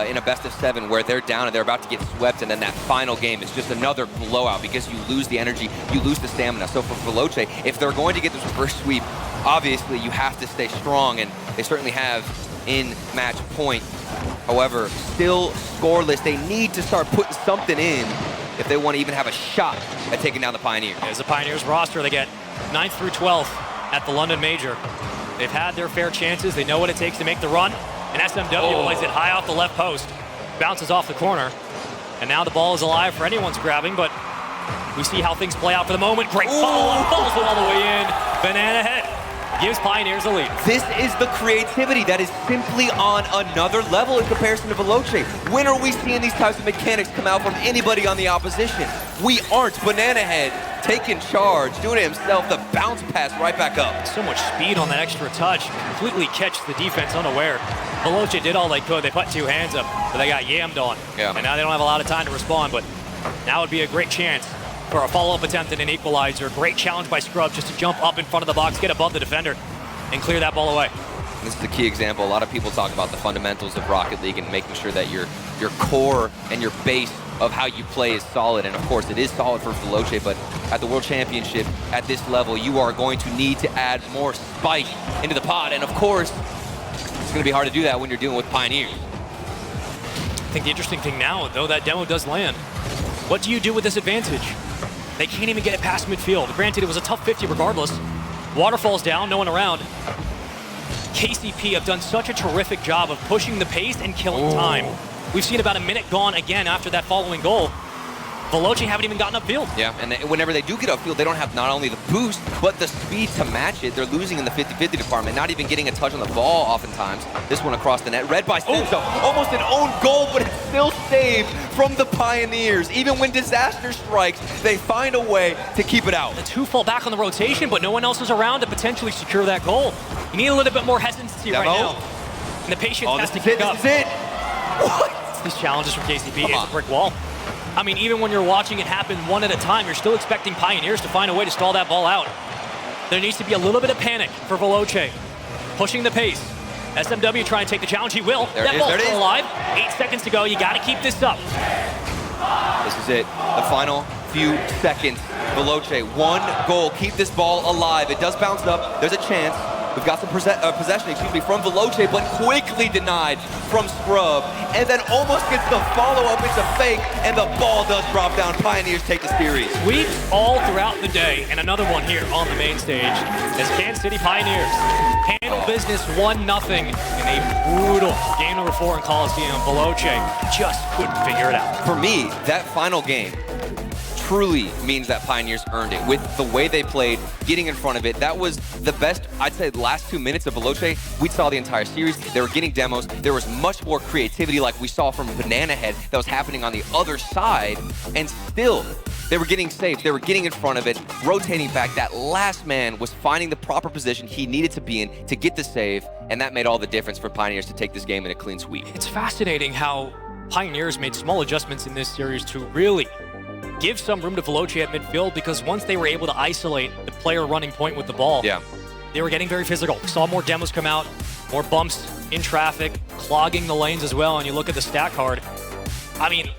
in a best-of-7 where they're down and they're about to get swept, and then that final game is just another blowout because you lose the energy, you lose the stamina. So for Veloce, if they're going to get this reverse sweep, obviously you have to stay strong, and they certainly have in match point. However, still scoreless. They need to start putting something in if they want to even have a shot at taking down the Pioneers. As the Pioneers roster, they get 9th through 12th at the London Major. They've had their fair chances. They know what it takes to make the run. And SMW plays it high off the left post, bounces off the corner. And now the ball is alive for anyone's grabbing, but we see how things play out for the moment. Great follow-up, falls all the way in. Banana head gives Pioneers a lead. This is the creativity that is simply on another level in comparison to Veloce. When are we seeing these types of mechanics come out from anybody on the opposition? We aren't. Banana Head taking charge, doing it himself, the bounce pass right back up. So much speed on that extra touch, completely catch the defense unaware. Veloce did all they could. They put 2 hands up, but they got yammed on. And now they don't have a lot of time to respond, but now would be a great chance for a follow-up attempt and an equalizer. Great challenge by Scrub just to jump up in front of the box, get above the defender, and clear that ball away. This is a key example. A lot of people talk about the fundamentals of Rocket League and making sure that your core and your base of how you play is solid. And of course, it is solid for Veloce, but at the World Championship, at this level, you are going to need to add more spike into the pot. And of course, it's going to be hard to do that when you're dealing with Pioneers. I think the interesting thing now, though, that demo does land. What do you do with this advantage? They can't even get it past midfield. Granted, it was a tough 50 regardless. Waterfall's down, no one around. KCP have done such a terrific job of pushing the pace and killing time. We've seen about a minute gone again after that following goal. Veloce haven't even gotten upfield. Yeah, and whenever they do get upfield, they don't have not only the boost, but the speed to match it. They're losing in the 50-50 department, not even getting a touch on the ball oftentimes. This one across the net, read by Senzo. Almost an own goal, but it's still saved from the Pioneers. Even when disaster strikes, they find a way to keep it out. The 2 fall back on the rotation, but no one else is around to potentially secure that goal. You need a little bit more hesitancy right now. And the patience has to kick up. This is it. What? These challenges from KCP, it's a brick wall. I mean, even when you're watching it happen one at a time, you're still expecting Pioneers to find a way to stall that ball out. There needs to be a little bit of panic for Veloce. Pushing the pace. SMW trying to take the challenge. He will. That ball's still alive. 8 seconds to go. You got to keep this up. This is it. The final few seconds. Veloce, 1 goal. Keep this ball alive. It does bounce up. There's a chance. We've got some possession, from Veloce, but quickly denied from Scrub. And then almost gets the follow-up. It's a fake, and the ball does drop down. Pioneers take the series. Sweeps all throughout the day, and another one here on the main stage as Kansas City Pioneers handle business 1-0 in a brutal game number 4 in Coliseum. Veloce just couldn't figure it out. For me, that final game truly means that Pioneers earned it. With the way they played, getting in front of it, that was the best, I'd say, the last 2 minutes of Veloce. We saw the entire series. They were getting demos. There was much more creativity like we saw from Banana Head that was happening on the other side, and still, they were getting safe. They were getting in front of it, rotating back. That last man was finding the proper position he needed to be in to get the save, and that made all the difference for Pioneers to take this game in a clean sweep. It's fascinating how Pioneers made small adjustments in this series to really give some room to Veloce at midfield, because once they were able to isolate the player running point with the ball, they were getting very physical. Saw more demos come out, more bumps in traffic, clogging the lanes as well, and you look at the stat card. I mean,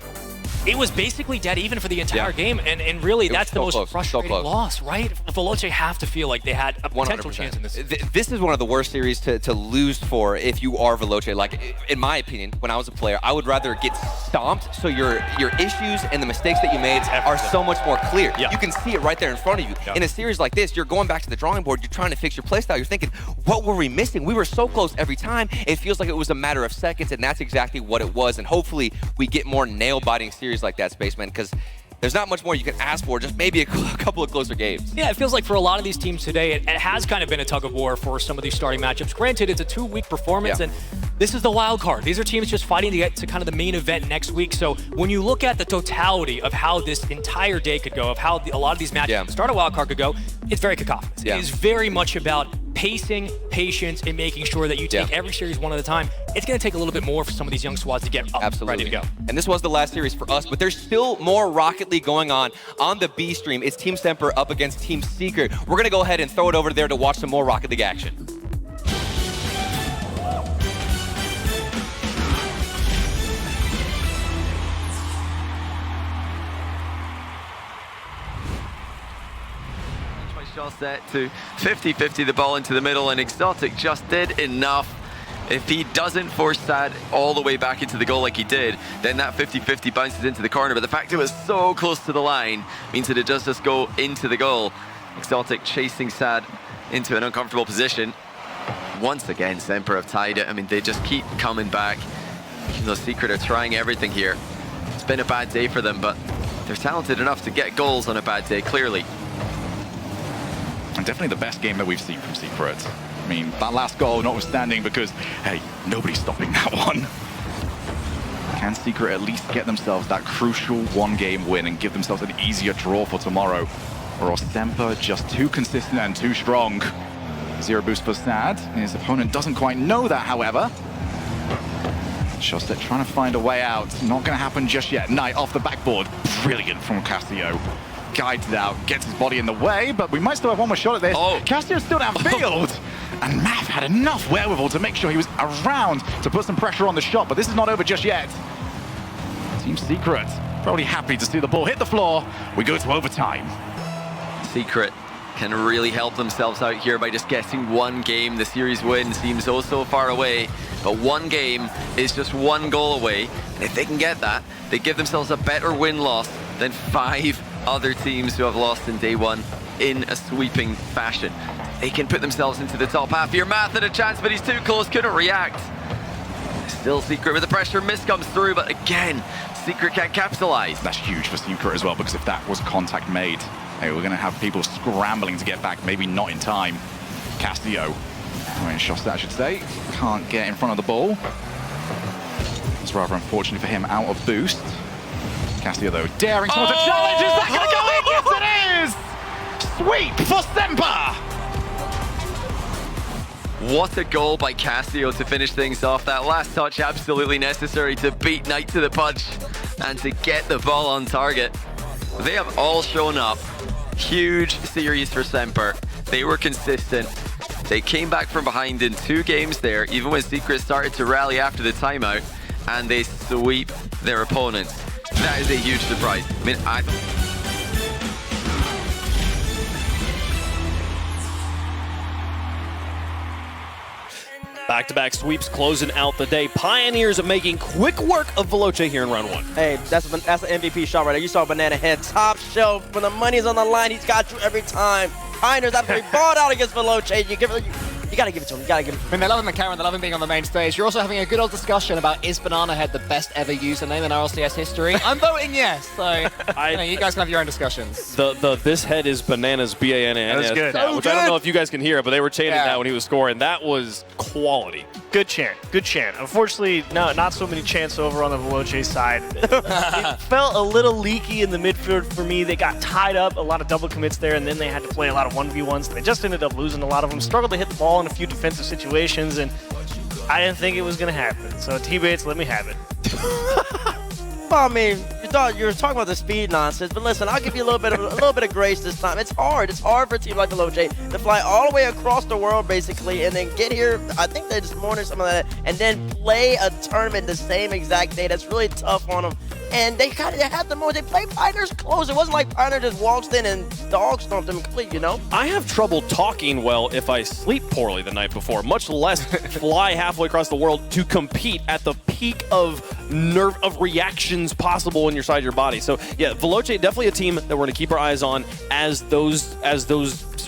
it was basically dead even for the entire game, and really that's the most frustrating loss, right? Veloce have to feel like they had a potential 100%. chance in this. This is one of the worst series to lose for if you are Veloce. Like, in my opinion, when I was a player, I would rather get stomped so your issues and the mistakes that you made are so much more clear. You can see it right there in front of you. In a series like this, you're going back to the drawing board, you're trying to fix your playstyle, you're thinking, what were we missing? We were so close every time. It feels like it was a matter of seconds, and that's exactly what it was. And hopefully we get more nail-biting series like that, Spaceman, because there's not much more you can ask for, just maybe a couple of closer games. Yeah, it feels like for a lot of these teams today, it has kind of been a tug of war for some of these starting matchups. Granted, it's a 2-week performance, and this is the wild card. These are teams just fighting to get to kind of the main event next week. So when you look at the totality of how this entire day could go, of how a lot of these matchups the start of wild card could go, it's very cacophonous. It is very much about pacing, patience, and making sure that you take every series one at a time. It's going to take a little bit more for some of these young squads to get up ready to go. And this was the last series for us, but there's still more Rocket League going on the B stream. It's Team Semper up against Team Secret. We're going to go ahead and throw it over there to watch some more Rocket League action. Shot set to 50-50 the ball into the middle, and Exotic just did enough. If he doesn't force that all the way back into the goal like he did, then that 50-50 bounces into the corner. But the fact it was so close to the line means that it does just go into the goal. Exotic chasing Sad into an uncomfortable position. Once again, Semper have tied it. I mean, they just keep coming back. Even though Secret are trying everything here. It's been a bad day for them, but they're talented enough to get goals on a bad day, clearly. And definitely the best game that we've seen from Secret. I mean, that last goal notwithstanding, because, hey, nobody's stopping that one. Can Secret at least get themselves that crucial one-game win and give themselves an easier draw for tomorrow? Or are Semper just too consistent and too strong? 0 boost for Sad. His opponent doesn't quite know that, however. Shostek trying to find a way out. Not going to happen just yet. Knight off the backboard. Brilliant from Castillo. Guides it out, gets his body in the way, but we might still have one more shot at this. Castillo's still downfield, and Mav had enough wherewithal to make sure he was around to put some pressure on the shot, but this is not over just yet. Team Secret probably happy to see the ball hit the floor. We go to overtime. Secret can really help themselves out here by just getting one game. The series win seems so far away, but one game is just one goal away, and if they can get that, they give themselves a better win-loss than 5 other teams who have lost in day one in a sweeping fashion. They can put themselves into the top half here. Math had a chance, but he's too close, couldn't react. Still Secret with the pressure, miss comes through, but again, Secret can't capitalize. That's huge for Secret as well, because if that was contact made, hey, we're going to have people scrambling to get back, maybe not in time. Castillo, Shostak I should say, can't get in front of the ball. It's rather unfortunate for him, out of boost. Castillo, though, daring towards a challenge. Is that going to go in? Yes, it is! Sweep for Semper! What a goal by Castillo to finish things off. That last touch absolutely necessary to beat Knight to the punch and to get the ball on target. They have all shown up. Huge series for Semper. They were consistent. They came back from behind in 2 games there, even when Secret started to rally after the timeout, and they sweep their opponents. That is a huge surprise. I mean, Back-to-back sweeps closing out the day. Pioneers making quick work of Veloce here in round 1. Hey, that's an MVP shot right there. You saw Banana Head, top shelf. When the money's on the line, he's got you every time. Pioneers absolutely balled out against Veloce. You gotta give it to him. You gotta give it to him. I mean, they love him in camera, they love him being on the main stage. You're also having a good old discussion about, is Banana Head the best ever username in RLCS history? I'm voting yes, so you guys can have your own discussions. This head is Bananas, B-A-N-A-N-S. That was good. Which I don't know if you guys can hear, but they were chanting that when he was scoring. That was quality. Good chant, good chant. Unfortunately, not so many chants over on the Veloce side. It felt a little leaky in the midfield for me. They got tied up, a lot of double commits there, and then they had to play a lot of 1v1s. They just ended up losing a lot of them. Struggled to hit the ball in a few defensive situations, and I didn't think it was going to happen. So T-Bates, let me have it. Well, I mean, you were talking about the speed nonsense, but listen, I'll give you a little bit of grace this time. It's hard. It's hard for a team like Veloce to fly all the way across the world, basically, and then get here. I think they just morning something like that, and then play a tournament the same exact day. That's really tough on them. and they kind of had the moment. They played Pioneers close. It wasn't like Pioneer just waltzed in and dog stomped them complete, you know? I have trouble talking well if I sleep poorly the night before, much less fly halfway across the world to compete at the peak of reactions possible inside your body. So yeah, Veloce definitely a team that we're going to keep our eyes on as those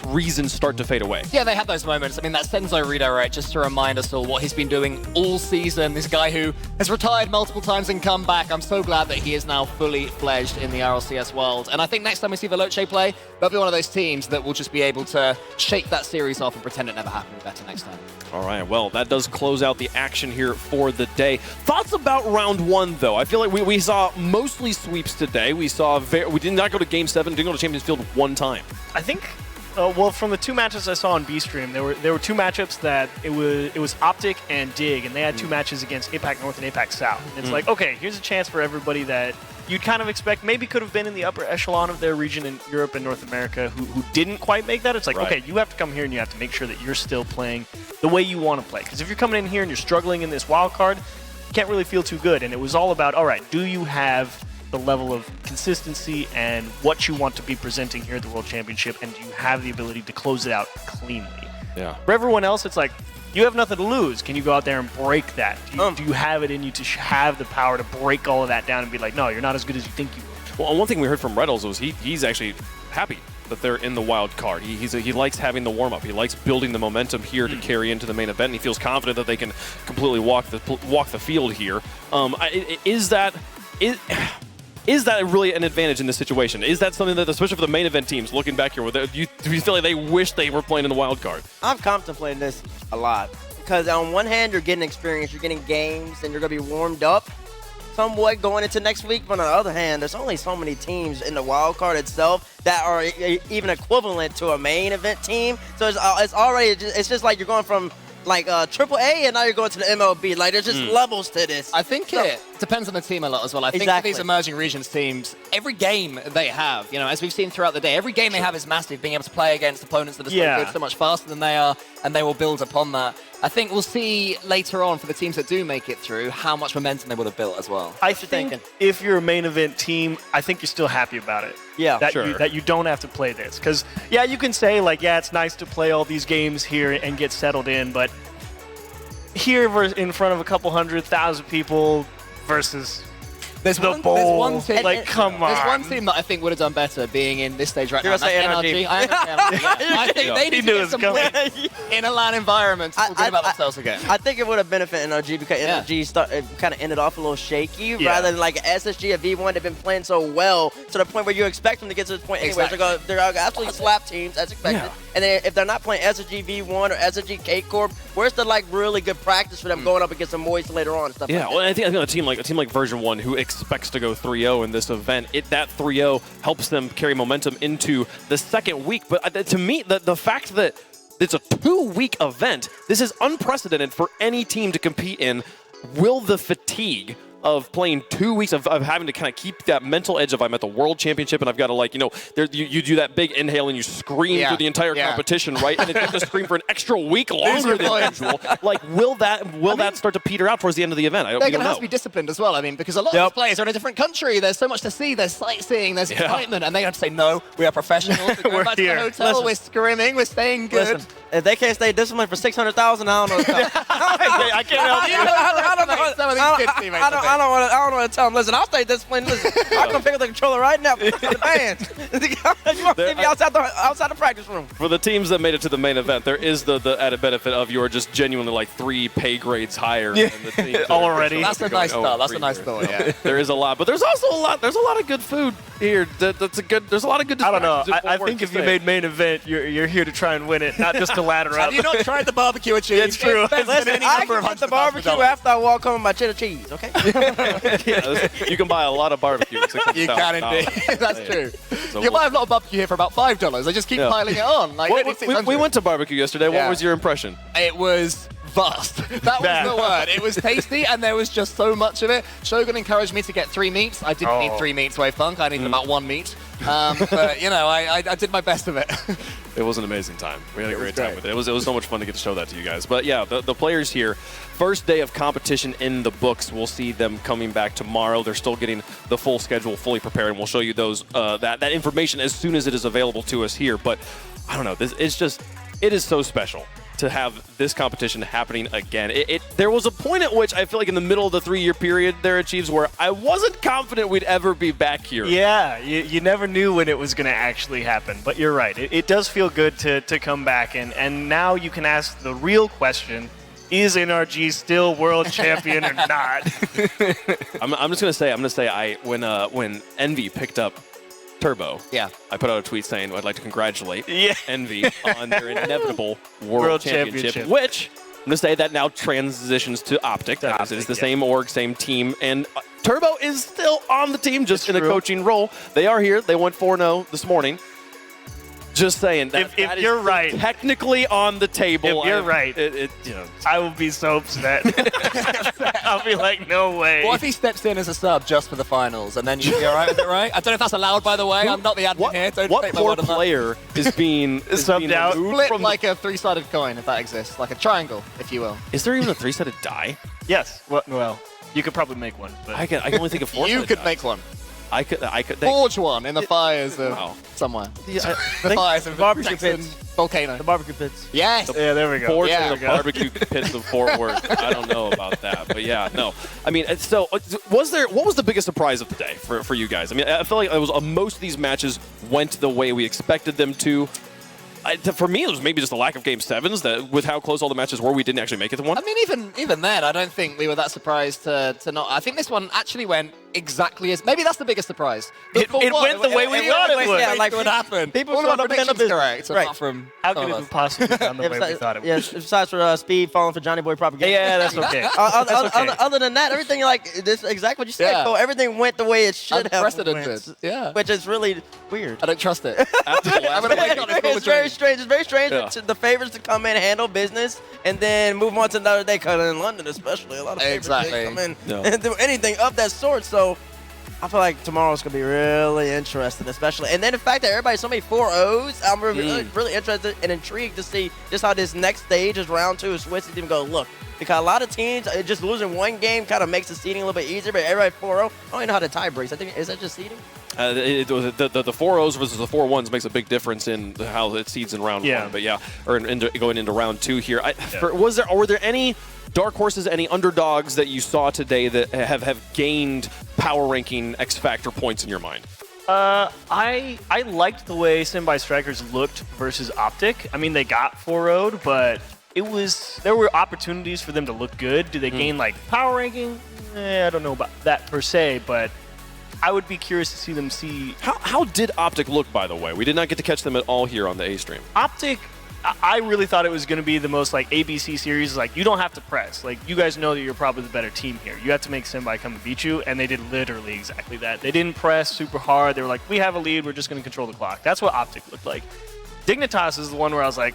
reasons start to fade away. Yeah, they had those moments. I mean, that Senzo redirect, just to remind us all what he's been doing all season. This guy who has retired multiple times and come back. I'm so glad that he is now fully fledged in the RLCS world. And I think next time we see Veloce play, they'll be one of those teams that will just be able to shake that series off and pretend it never happened. Better next time. All right, well, that does close out the action here for the day. Thoughts about round one, though? I feel like we saw mostly sweeps today. We did not go to Game 7, didn't go to Champions Field one time. I think, well, from the two matches I saw on B-Stream, there were two matchups that it was Optic and Dig, and they had two matches against APAC North and APAC South. And it's like, okay, here's a chance for everybody that you'd kind of expect maybe could have been in the upper echelon of their region in Europe and North America who didn't quite make that. It's like, okay, you have to come here and you have to make sure that you're still playing the way you want to play. Because if you're coming in here and you're struggling in this wild card, you can't really feel too good. And it was all about, all right, do you have the level of consistency and what you want to be presenting here at the World Championship, and do you have the ability to close it out cleanly? Yeah. For everyone else, it's like, you have nothing to lose. Can you go out there and break that? Do you have it in you to have the power to break all of that down and be like, no, you're not as good as you think you are? Well, one thing we heard from Reddles was he's actually happy that they're in the wild card. He likes having the warm-up. He likes building the momentum here to carry into the main event, and he feels confident that they can completely walk the field here. Is that really an advantage in this situation? Is that something that, especially for the main event teams, looking back here, do you feel like they wish they were playing in the wild card? I'm contemplating this a lot because on one hand, you're getting experience, you're getting games, and you're going to be warmed up somewhat going into next week. But on the other hand, there's only so many teams in the wild card itself that are even equivalent to a main event team. So it's just like you're going from like AAA, and now you're going to the MLB. Like, there's just levels to this. I think it depends on the team a lot as well. I think for these emerging regions teams, every game they have, as we've seen throughout the day, every game they have is massive, being able to play against opponents that are so good, so much faster than they are, and they will build upon that. I think we'll see later on for the teams that do make it through how much momentum they would have built as well. I think if you're a main event team, I think you're still happy about it. Yeah, that you don't have to play this. Because, yeah, you can say, like, yeah, it's nice to play all these games here and get settled in, but here in front of a couple 100,000 people versus There's the one, bowl. there's one team, like, come on. There's one team that I think would have done better being in this stage right now. That's NRG. I think they need to get some wins in a LAN environment to feel good about themselves again. I think it would have benefited NRG because NRG kind of ended off a little shaky rather than like SSG and V1. They've been playing so well to the point where you expect them to get to this point anyway. They're absolutely slap teams as expected. Yeah. And then if they're not playing SSG V1 or SSG K Corp, where's the like really good practice for them going up against the Moist later on and stuff like that? Well, I think a team like Version 1 who expects to go 3-0 in this event, that 3-0 helps them carry momentum into the second week. But to me, the fact that it's a 2-week event, this is unprecedented for any team to compete in. Will the fatigue of playing 2 weeks of having to kind of keep that mental edge of I'm at the World Championship and I've got to you do that big inhale and you scream through the entire competition, right? And you have to scream for an extra week longer than usual. Like, will that start to peter out towards the end of the event? They're going to have to be disciplined as well. I mean, because a lot of these players are in a different country. There's so much to see. There's sightseeing. There's excitement. And they have to say, no, we are professionals. We're going back to the hotel. We're screaming. We're staying good. Listen, if they can't stay disciplined for 600,000, I don't know. I can't help you. I don't want to tell them. Listen, I'll stay disciplined. Listen, I'll come pick up the controller right now. The bands. You want to see me outside the practice room. For the teams that made it to the main event, there is the added benefit of you are just genuinely like 3 pay grades higher than the teams already. That's a nice thought. That's a nice thought. Yeah. There is a lot, but there's also a lot. There's a lot of good food here. There's a lot of good. I don't know. I think if you made main event, you're here to try and win it, not just to ladder up. Have you not tried the barbecue at Cheese? It's true. Listen, I can get the barbecue after I walk home with my cheddar cheese. Okay. You can buy a lot of barbecue. You can indeed. That's true. You can buy a lot of barbecue here for about $5. They just keep piling it on. Like, we went to barbecue yesterday. What was your impression? It was vast. That was the word. It was tasty, and there was just so much of it. Shogun encouraged me to get 3 meats. I didn't need 3 meats, Wavepunk. I needed about 1 meat. But, you know, I did my best of it. It was an amazing time. We had a great time with it. It was so much fun to get to show that to you guys. But yeah, the players here, first day of competition in the books. We'll see them coming back tomorrow. They're still getting the full schedule fully prepared, and we'll show you those that information as soon as it is available to us here. But I don't know, it is so special to have this competition happening again. There was a point at which I feel like in the middle of the 3-year period there at Chiefs where I wasn't confident we'd ever be back here. Yeah, you never knew when it was going to actually happen. But you're right. It does feel good to come back. And now you can ask the real question, is NRG still world champion or not? I'm just going to say, when Envy picked up Turbo, I put out a tweet saying I'd like to congratulate Envy on their inevitable World Championship, which I'm going to say that now transitions to Optic. It's the same org, same team, and Turbo is still on the team, just in a coaching role. They are here. They went 4-0 this morning. Just saying that if you're right, technically on the table. If you're right, I will be so upset. I'll be like, no way. What if he steps in as a sub just for the finals, and then you'd be all right with it, right? I don't know if that's allowed, by the way. I'm not the admin here. Don't what take my poor word on that. player is being subbed out? Split like a 3-sided coin, if that exists, like a triangle, if you will. Is there even a 3-sided die? Yes. Well, you could probably make one. But I can only think of 4-sided. You could make one. I could. Forge one in the fires of somewhere. The fires of barbecue pits. Volcano. The barbecue pits. Yes. Yeah, there we go. Forge in the barbecue pits of Fort Worth. I don't know about that, but yeah, no. I mean, so what was the biggest surprise of the day for you guys? I mean, I feel like most of these matches went the way we expected them to. For me, it was maybe just a lack of Game 7s that with how close all the matches were, we didn't actually make it to one. I mean, even then, I don't think we were that surprised to not. I think this one actually went exactly as. Maybe that's the biggest surprise. It went the way we thought it would. Yeah, like what happened. People all of our predictions predictions correct, apart from how could it have possibly gone the way we thought it would? Yeah, besides for Speed falling for Johnny Boy propaganda. Yeah, that's okay. Other than that, everything this exactly what you said. So everything went the way it should have. Unprecedented. Yeah. Which is really weird. I don't trust it. It's very strange. It's very strange to the favorites to come in, handle business, and then move on to another day. Because in London, especially, a lot of favorites come in and do anything of that sort. So I feel like tomorrow's going to be really interesting, especially. And then the fact that everybody's so many 4-0s, I'm really interested and intrigued to see just how this next stage is round 2 of Swiss is even going to look. Because a lot of teams, just losing one game kind of makes the seeding a little bit easier, but everybody 4-0, I don't even know how the tie breaks. I think, is that just seeding? The 4-0s versus the 4-1s makes a big difference in how it seeds in round 1. But or going into round 2 here. Were there any dark horses, any underdogs that you saw today that have gained power ranking X Factor points in your mind? I liked the way Simbai Strikers looked versus Optic. I mean, they got 4-0'd, but there were opportunities for them to look good. Do they gain like power ranking? I don't know about that per se, but I would be curious to see them see. How did Optic look, by the way? We did not get to catch them at all here on the A stream. Optic, I really thought it was going to be the most like ABC series. Like, you don't have to press. Like, you guys know that you're probably the better team here. You have to make Simbai come and beat you, and they did literally exactly that. They didn't press super hard. They were like, we have a lead. We're just going to control the clock. That's what Optic looked like. Dignitas is the one where I was like,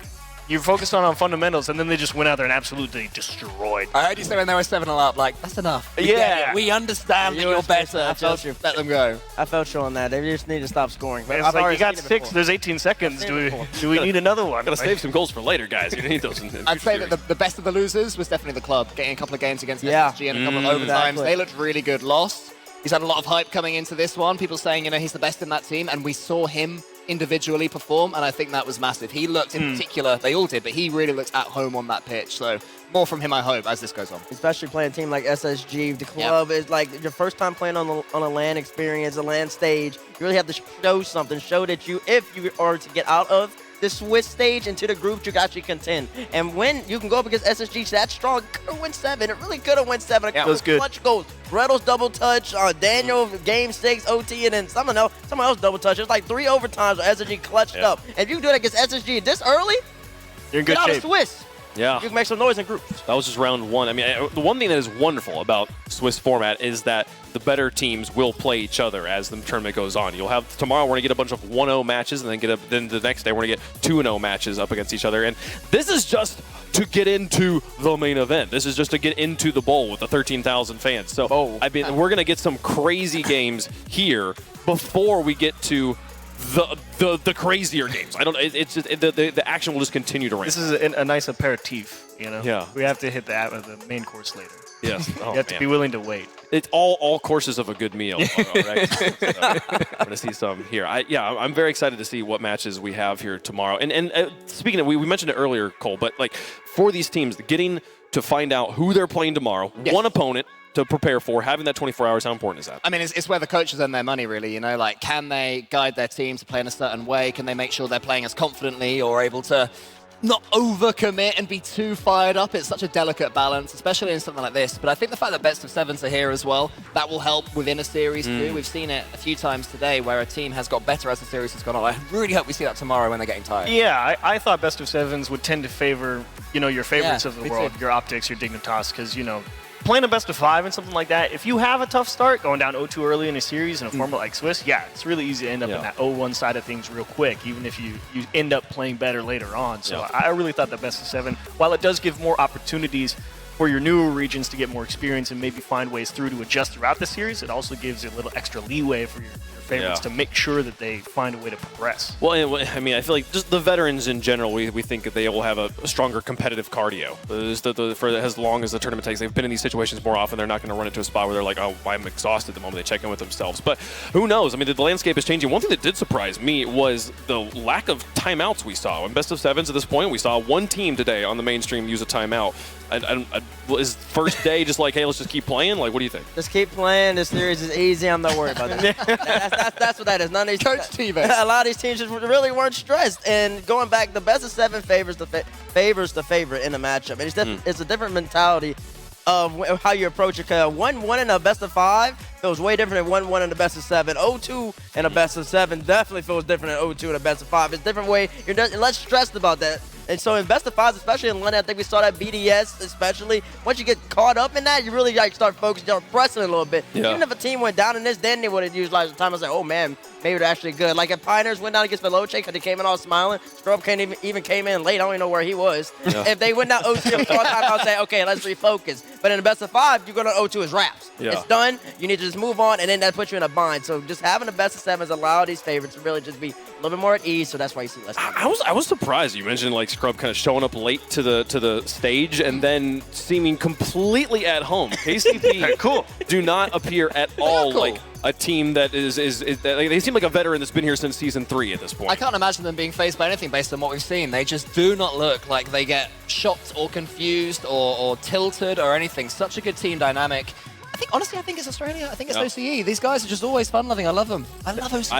you're focused on fundamentals, and then they just went out there and absolutely destroyed. I heard you say when they were 7-0 up, like, that's enough. Yeah. We understand that you're better. I felt you. Let them go. I felt you on that. They just need to stop scoring. It's like, you got 6, there's 18 seconds. Do we need another one? Gotta save some goals for later, guys. You need those. I'd say that the best of the losers was definitely the club, getting a couple of games against SSG and a couple of overtimes. They looked really good. Lost. He's had a lot of hype coming into this one. People saying, he's the best in that team, and we saw him individually perform, and I think that was massive. He looked in particular, they all did, but he really looked at home on that pitch. So more from him, I hope, as this goes on. Especially playing a team like SSG. The club is like your first time playing on a LAN experience, a LAN stage. You really have to show something, show that if you are to get out of the Swiss stage into the group, you can actually contend. And when you can go up against SSG that strong, it could have won 7. It really could have won 7. It was good. Clutch goals. Reddle's double touch, Daniel game 6 OT, and then someone else double touch. It's like 3 overtimes where SSG clutched up. And if you can do that against SSG this early, you're in good shape. Out of Swiss. Yeah. You can make some noise in groups. That was just round 1. I mean, the one thing that is wonderful about Swiss format is that the better teams will play each other as the tournament goes on. You'll have tomorrow we're going to get a bunch of 1-0 matches, and then the next day we're going to get 2-0 matches up against each other. And this is just to get into the main event. This is just to get into the bowl with the 13,000 fans. So I mean, we're going to get some crazy games here before we get to the crazier games. I don't. It's just the action will just continue to ramp. This is a nice aperitif, you know. Yeah. We have to hit the main course later. Yes. Oh, you have to be willing to wait. It's all courses of a good meal. Right? So, we're gonna see some here. I'm very excited to see what matches we have here tomorrow. And speaking of, we mentioned it earlier, Cole, but like for these teams, getting to find out who they're playing tomorrow, one opponent to prepare for, having that 24 hours, how important is that? I mean, it's where the coaches earn their money, really. You know, like, can they guide their team to play in a certain way? Can they make sure they're playing as confidently or able to not overcommit and be too fired up? It's such a delicate balance, especially in something like this. But I think the fact that best of sevens are here as well, that will help within a series too. We've seen it a few times today where a team has got better as the series has gone on. I really hope we see that tomorrow when they're getting tired. Yeah, I thought best of sevens would tend to favor, your favorites of the world, too. your Optics, your Dignitas, because, playing a best of 5 and something like that, if you have a tough start going down 0-2 early in a series in a format like Swiss, it's really easy to end up in that 0-1 side of things real quick, even if you end up playing better later on. So I really thought the best of 7, while it does give more opportunities for your newer regions to get more experience and maybe find ways through to adjust throughout the series, it also gives you a little extra leeway for your favorites to make sure that they find a way to progress. Well, I mean, I feel like just the veterans in general, we think that they will have a stronger competitive cardio. For as long as the tournament takes, they've been in these situations more often. They're not going to run into a spot where they're like, oh, I'm exhausted the moment they check in with themselves. But who knows? I mean, the landscape is changing. One thing that did surprise me was the lack of timeouts we saw. In best of sevens at this point, we saw one team today on the mainstream use a timeout. Is first day just like, hey, let's just keep playing? Like, what do you think? Just keep playing. This series is easy. I'm not worried about that. That's what that is. None of these Coach team. A lot of these teams just really weren't stressed. And going back, the best of 7 favors the favorite in a matchup. And it's a different mentality of how you approach it. Because 1-1 in a best of 5 feels way different than 1-1 in the best of 7. 0-2 in a best of 7 definitely feels different than 0-2 in a best of 5. It's a different way. You're less stressed about that. And so in best of 5s, especially in London, I think we saw that BDS especially. Once you get caught up in that, you really start focusing on pressing a little bit. Yeah. Even if a team went down in this, then they would have utilized the time. I was like, oh man, maybe they're actually good. Like if Pioneers went down against Veloce because they came in all smiling, Scrub even came in late. I don't even know where he was. Yeah. If they went down 0-2 all time, I'll say, okay, let's refocus. But in the best of 5, you go to 0-2 as wraps. Yeah. It's done. You need to just move on, and then that puts you in a bind. So just having the best of 7s allow these favorites to really just be a little bit more at ease. So that's why you see less. I was surprised. You mentioned like Scrub kind of showing up late to the stage and then seeming completely at home. KCP cool. do not appear at all like a team that is they seem like a veteran that's been here since season 3 at this point. I can't imagine them being faced by anything based on what we've seen. They just do not look like they get shocked or confused or tilted or anything. Such a good team dynamic. I think it's Australia. I think it's OCE. These guys are just always fun-loving. I love them. I love OCE.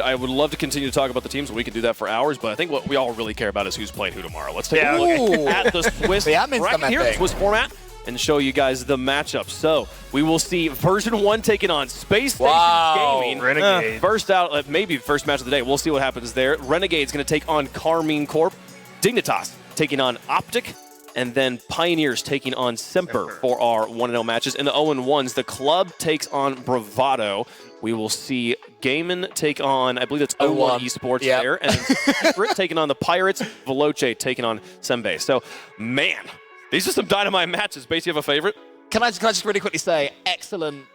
I would love to continue to talk about the teams. We could do that for hours, but I think what we all really care about is who's playing who tomorrow. Let's take a look at the Swiss bracket here, the Swiss format, and show you guys the matchup. So we will see version 1 taking on Space Station Gaming. Renegade. First out, maybe first match of the day. We'll see what happens there. Renegade's going to take on Carmine Corp. Dignitas taking on Optic. And then Pioneers taking on Semper for our 1-0 matches. In the 0-1s, the club takes on Bravado. We will see Gaiman take on, I believe it's 01 Esports there. And Secret taking on the Pirates. Veloce taking on Sembe. So, man, these are some dynamite matches. Base, you have a favorite? Can I just really quickly say, excellent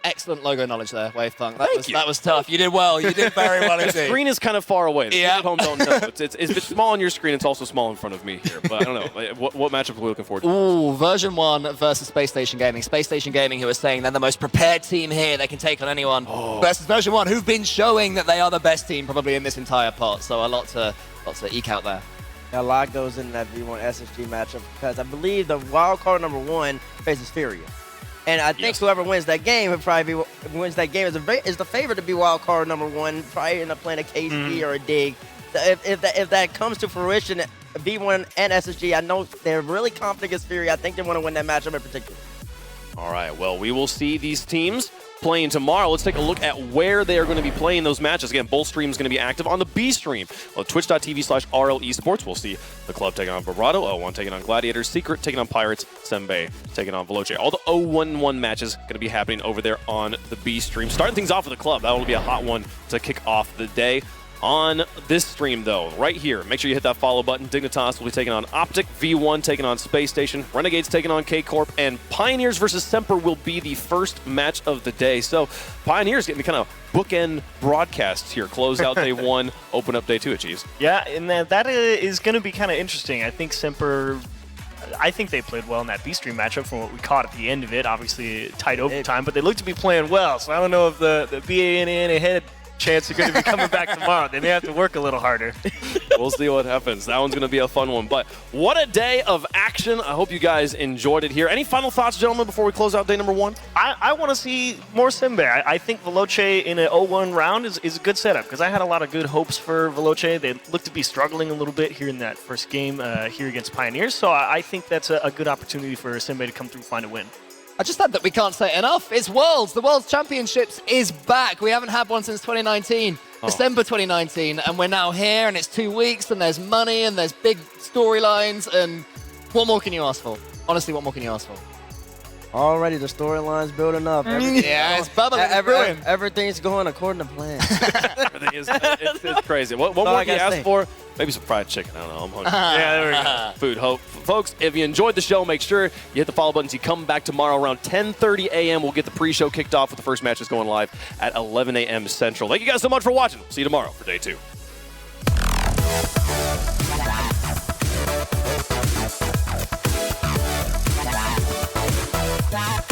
logo knowledge there, Wavepunk. That was tough. You did well. You did very well indeed. The screen is kind of far away. The people at home don't know. It's small on your screen. It's also small in front of me here. But I don't know. What matchup are we looking forward to? Ooh, version 1 versus Space Station Gaming. Space Station Gaming, who are saying they're the most prepared team here. They can take on anyone. Versus version 1, who've been showing that they are the best team probably in this entire pot. So a lot to eke out there. A lot goes into that V1 SSG matchup because I believe the wild card number 1 faces Furia. And I think whoever wins that game is the favorite to be wild card number 1. Probably end up playing a KC or a Dig. If that comes to fruition, V1 and SSG, I know they're really confident against Fury. I think they want to win that matchup in particular. All right, well, we will see these teams playing tomorrow. Let's take a look at where they are going to be playing those matches. Again, both streams going to be active on the B stream. Well, twitch.tv/RL Esports. We'll see the club taking on Bravado, 0-1 taking on Gladiators, Secret taking on Pirates, Sembe taking on Veloce. All the 0-1-1 matches going to be happening over there on the B stream. Starting things off with the club. That will be a hot one to kick off the day. On this stream, though, right here, make sure you hit that follow button. Dignitas will be taking on Optic, V1 taking on Space Station, Renegades taking on K-Corp, and Pioneers versus Semper will be the first match of the day. So Pioneers getting the kind of bookend broadcasts here. Close out day 1, open up day 2 at Cheese. Yeah, and that is going to be kind of interesting. I think Semper, I think they played well in that B-Stream matchup from what we caught at the end of it. Obviously tight overtime, but they look to be playing well. So I don't know if the BANN ahead chance are going to be coming back tomorrow. They may have to work a little harder. We'll see what happens. That one's going to be a fun one. But what a day of action. I hope you guys enjoyed it here. Any final thoughts, gentlemen, before we close out day number 1? I want to see more Simbe. I think Veloce in an 0-1 round is a good setup because I had a lot of good hopes for Veloce. They look to be struggling a little bit here in that first game here against Pioneers. So I think that's a good opportunity for Simbe to come through and find a win. I just said that we can't say enough. It's Worlds. The Worlds Championships is back. We haven't had one since 2019, December 2019, and we're now here, and it's 2 weeks, and there's money, and there's big storylines, and what more can you ask for? Honestly, what more can you ask for? Already the storyline's building up. Yeah, it's bubbling. Everything's going according to plan. Everything is it's crazy. What more can you ask for? Maybe some fried chicken. I don't know. I'm hungry. Yeah, there we go. Food hope. Folks, if you enjoyed the show, make sure you hit the follow buttons. You come back tomorrow around 10:30 a.m. We'll get the pre-show kicked off with the first matches going live at 11 a.m. Central. Thank you guys so much for watching. See you tomorrow for day 2. Bye.